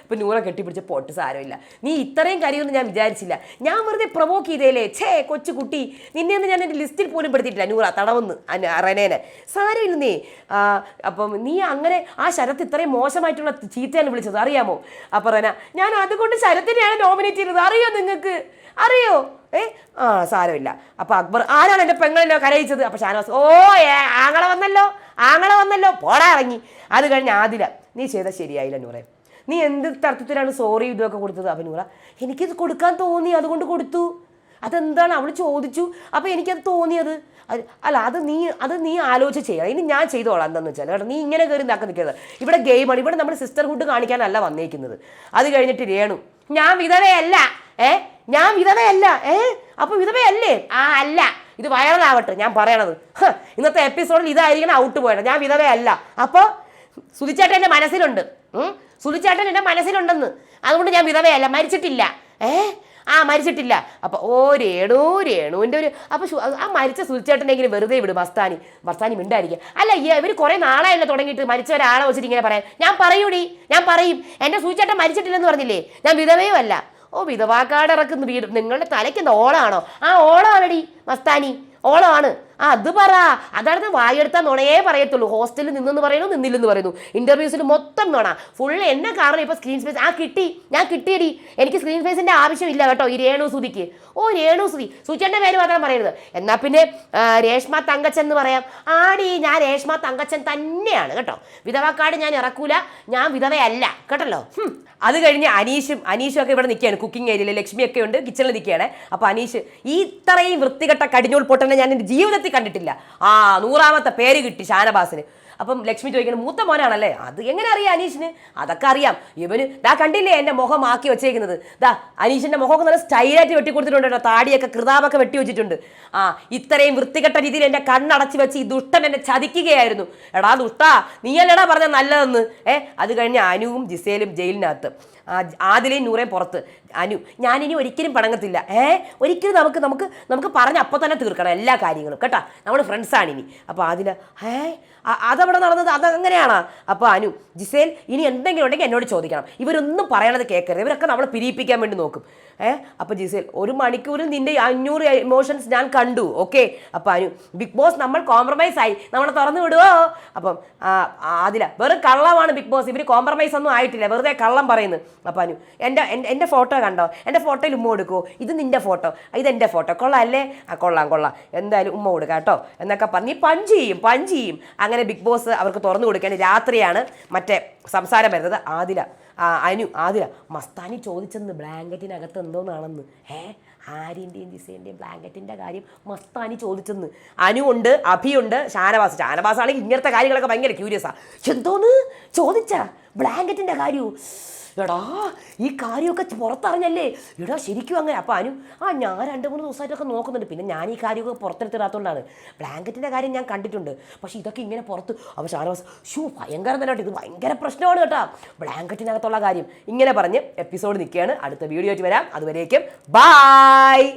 ഇപ്പം നൂറ കെട്ടിപ്പിടിച്ച പൊട്ട് സാരമില്ല. നീ ഇത്രയും കരയുമെന്ന് ഞാൻ വിചാരിച്ചില്ല. ഞാൻ വെറുതെ പ്രൊവോക്ക് ചെയ്തേലേ. കൊച്ചു കുട്ടി, നിന്നെയൊന്നും ഞാൻ എൻ്റെ ലിസ്റ്റിൽ പോലും പെടുത്തിയിട്ടില്ല. നൂറ തടവന്ന് റെനേനെ സാരമില്ലെന്നേ. അപ്പം നീ അങ്ങനെ ആ ശരത്ത് ഇത്രയും മോശമായിട്ടുള്ള ചീത്തയാണ് വിളിച്ചത്, അറിയാമോ? അപ്പം റെന ഞാൻ അതുകൊണ്ട് ശരത്തിനെയാണ് നോമിനേറ്റ് ചെയ്തത്, അറിയോ നിങ്ങൾക്ക്? അറിയോ? സാരമില്ല. അപ്പോൾ അക്ബർ ആരാണ് എൻ്റെ പെങ്ങളെന്നെ കരയിച്ചത്? അപ്പോൾ ഷാനവാസ് ആങ്ങളെ വന്നല്ലോ പോടാ ഇറങ്ങി. അത് കഴിഞ്ഞ് ആദില, നീ ചെയ്താൽ ശരിയായില്ല നൂറേ. നീ എന്ത് തരത്തിലാണ് സോറി ഇതൊക്കെ കൊടുത്തത്? അപ്പം നൂറ എനിക്കിത് കൊടുക്കാൻ തോന്നി, അതുകൊണ്ട് കൊടുത്തു. അതെന്താണ്? അവൾ ചോദിച്ചു, അപ്പോൾ എനിക്കത് തോന്നിയത്. അല്ല, അത് നീ ആലോചിച്ച് ചെയ്യുക. ഇനി ഞാൻ ചെയ്തോളാം. എന്താണെന്ന് വെച്ചാൽ കേട്ടോ, നീ ഇങ്ങനെ കയറി ഉണ്ടാക്കാൻ നിൽക്കുന്നത്. ഇവിടെ ഗെയിമാണ്, ഇവിടെ നമ്മൾ സിസ്റ്റർഹുഡ് കാണിക്കാനല്ല വന്നേക്കുന്നത്. അത് കഴിഞ്ഞിട്ട് രേണു, ഞാൻ വിധവയല്ല. അപ്പൊ വിധവയല്ലേ? അല്ല, ഇത് വൈറലാവട്ടെ ഞാൻ പറയണത്. ഇന്നത്തെ എപ്പിസോഡിൽ ഇതായിരിക്കണം ഔട്ട് പോയത്. ഞാൻ വിധവയല്ല. അപ്പോൾ സുധിച്ചേട്ടൻ എൻ്റെ മനസ്സിലുണ്ട്. സുധിച്ചേട്ടൻ എൻ്റെ മനസ്സിലുണ്ടെന്ന്, അതുകൊണ്ട് ഞാൻ വിധവയല്ല, മരിച്ചിട്ടില്ല. മരിച്ചിട്ടില്ല. അപ്പോൾ രേണുവിൻ്റെ ഒരു അപ്പോൾ ആ മരിച്ച സുധിച്ചേട്ടനെങ്കിലും വെറുതെ വിടും. ഭർത്താനി മിണ്ടായിരിക്കുക. അല്ല, ഇവർ കുറേ നാളായല്ലോ തുടങ്ങിയിട്ട് മരിച്ച ഒരാളെ വെച്ചിട്ട് ഇങ്ങനെ പറയാം. ഞാൻ പറയും എൻ്റെ സുധിച്ചേട്ടൻ മരിച്ചിട്ടില്ലെന്ന് പറഞ്ഞില്ലേ, ഞാൻ വിധവയും അല്ല. വിധവാക്കാട് ഇറക്കുന്ന വീട് നിങ്ങളുടെ തലയ്ക്ക് എന്താ ഓളാണോ? ഓളാണടി മസ്താനി, ഓളമാണ്. അത് പറ. അതാണ് വായെടുത്താൽ നുണയേ പറയത്തുള്ളൂ. ഹോസ്റ്റലിൽ നിന്നെന്ന് പറയുന്നു, നിന്നില്ലെന്ന് പറയുന്നു. ഇന്റർവ്യൂസിൽ മൊത്തം നുണ. ഫുൾ എന്നെ കാരണം ഇപ്പൊ സ്ക്രീൻ സ്പേസ് ഞാൻ കിട്ടിയടി. എനിക്ക് സ്ക്രീൻ സ്പേസിന്റെ ആവശ്യമില്ല കേട്ടോ ഈ രേണു സുധിക്ക്. രേണു സുധി, സുചേട്ടൻ്റെ പേര് മാത്രം പറയരുത്. എന്നാൽ പിന്നെ രേഷ്മ തങ്കച്ചൻ എന്ന് പറയാം. ആടി, ഞാൻ രേഷ്മ തങ്കച്ചൻ തന്നെയാണ് കേട്ടോ. വിധവക്കാട് ഞാൻ ഇറക്കൂല, ഞാൻ വിധവയല്ല കേട്ടല്ലോ. അത് കഴിഞ്ഞ് അനീഷും ഒക്കെ ഇവിടെ നിൽക്കുകയാണ് കുക്കിംഗ് ഏരിയയിൽ. ലക്ഷ്മിയൊക്കെ ഉണ്ട് കിച്ചണിൽ നിൽക്കുകയാണ്. അപ്പോൾ അനീഷ്, ഈ ഇത്രയും വൃത്തികെട്ട കടിഞ്ഞൂൽ പൊട്ടനെ ഞാൻ എൻ്റെ ജീവിതത്തിൽ കണ്ടിട്ടില്ല. 100ാമത്തെ പേര് കിട്ടി ഷാനവാസിന്. അപ്പം ലക്ഷ്മി ചോദിക്കണം, മൂത്ത മോനാണല്ലേ? അത് എങ്ങനെ അറിയാം അനീഷിന്? അതൊക്കെ അറിയാം. ഇവന് കണ്ടില്ലേ എൻ്റെ മുഖം ആക്കി വെച്ചേക്കുന്നത്. അനീഷിൻ്റെ മുഖമൊക്കെ നല്ല സ്റ്റൈലായിട്ട് വെട്ടി കൊടുത്തിട്ടുണ്ട് കേട്ടോ. താടിയൊക്കെ കൃതാവൊക്കെ വെട്ടി വെച്ചിട്ടുണ്ട്. ഇത്രയും വൃത്തികെട്ട രീതിയിൽ എൻ്റെ കണ്ണടച്ച് വെച്ച് ഈ ദുഷ്ടൻ എന്നെ ചതിക്കുകയായിരുന്നു. എടാ ദുഷ്ടാ, നീയല്ലടാ പറഞ്ഞ നല്ലതെന്ന്. അത് കഴിഞ്ഞ് അനുവും ജിസേലും ജയിലിനകത്ത്, ആദിലയും നൂറേയും പുറത്ത്. ഞാനിനി ഒരിക്കലും പണങ്ങത്തില്ല. ഒരിക്കലും നമുക്ക് പറഞ്ഞ് അപ്പം തന്നെ തീർക്കണം എല്ലാ കാര്യങ്ങളും കേട്ടോ. നമ്മൾ ഫ്രണ്ട്സാണിനി. അപ്പോൾ അതവിടെ നടന്നത് അതങ്ങനെയാണോ? അപ്പോൾ ജിസേൽ, ഇനി എന്തെങ്കിലും ഉണ്ടെങ്കിൽ എന്നോട് ചോദിക്കണം. ഇവരൊന്നും പറയണത് കേൾക്കരുത്. ഇവരൊക്കെ നമ്മളെ പിരിയിപ്പിക്കാൻ വേണ്ടി നോക്കും. അപ്പോൾ ജിസേൽ, 1 മണിക്കൂറിൽ നിന്റെ 500 ഇമോഷൻസ് ഞാൻ കണ്ടു. ഓക്കെ. അപ്പോൾ ബിഗ് ബോസ് നമ്മൾ കോംപ്രമൈസ് ആയി, നമ്മളെ തുറന്നു വിടുവോ? അപ്പം അതില വെറും കള്ളമാണ് ബിഗ് ബോസ്. ഇവർ കോംപ്രമൈസ് ഒന്നും ആയിട്ടില്ല, വെറുതെ കള്ളം പറയുന്നു. അപ്പോൾ എൻ്റെ ഫോട്ടോ കണ്ടോ? എൻ്റെ ഫോട്ടോയിൽ ഉമ്മ കൊടുക്കുമോ? ഇത് നിൻ്റെ ഫോട്ടോ, ഇതെൻ്റെ ഫോട്ടോ. കൊള്ളാം അല്ലേ? കൊള്ളാം, എന്തായാലും ഉമ്മ കൊടുക്കാം കേട്ടോ എന്നൊക്കെ പറഞ്ഞ് പഞ്ച് ചെയ്യും. അങ്ങനെ ബിഗ് ബോസ് അവർക്ക് തുറന്നു കൊടുക്കാൻ രാത്രിയാണ് മറ്റേ സംസാരം വരുന്നത്. ആദില മസ്താനി ചോദിച്ചെന്ന് ബ്ലാങ്കറ്റിനകത്ത് എന്തോന്നാണെന്ന്. ആര്യൻ്റെയും ജിസേൻ്റെയും ബ്ലാങ്കറ്റിൻ്റെ കാര്യം മസ്താനി ചോദിച്ചെന്ന്. ഉണ്ട്, അഭിയുണ്ട്, ഷാനവാസാണെങ്കിൽ ഇങ്ങനത്തെ കാര്യങ്ങളൊക്കെ ഭയങ്കര ക്യൂരിയസാണ്. എന്തോന്ന് ചോദിച്ചാ? ബ്ലാങ്കറ്റിൻ്റെ കാര്യവും. എടാ, ഈ കാര്യമൊക്കെ പുറത്തറിഞ്ഞല്ലേ? എടാ ശരിക്കും അങ്ങനെ. അപ്പോൾ ഞാൻ 2-3 ദിവസമായിട്ടൊക്കെ നോക്കുന്നുണ്ട്. പിന്നെ ഞാൻ ഈ കാര്യമൊക്കെ പുറത്തെടുത്തിടാത്തതുകൊണ്ടാണ്. ബ്ലാങ്കറ്റിൻ്റെ കാര്യം ഞാൻ കണ്ടിട്ടുണ്ട്, പക്ഷേ ഇതൊക്കെ ഇങ്ങനെ പുറത്ത്. അപ്പോൾ ഷാനവാസ്, ഭയങ്കര തന്നെയായിട്ട് ഇത് ഭയങ്കര പ്രശ്നമാണ് കേട്ടോ ബ്ലാങ്കറ്റിനകത്തുള്ള കാര്യം. ഇങ്ങനെ പറഞ്ഞ് എപ്പിസോഡ് നിൽക്കുകയാണ്. അടുത്ത വീഡിയോ ആയിട്ട് വരാം. അതുവരേക്കും ബായ്.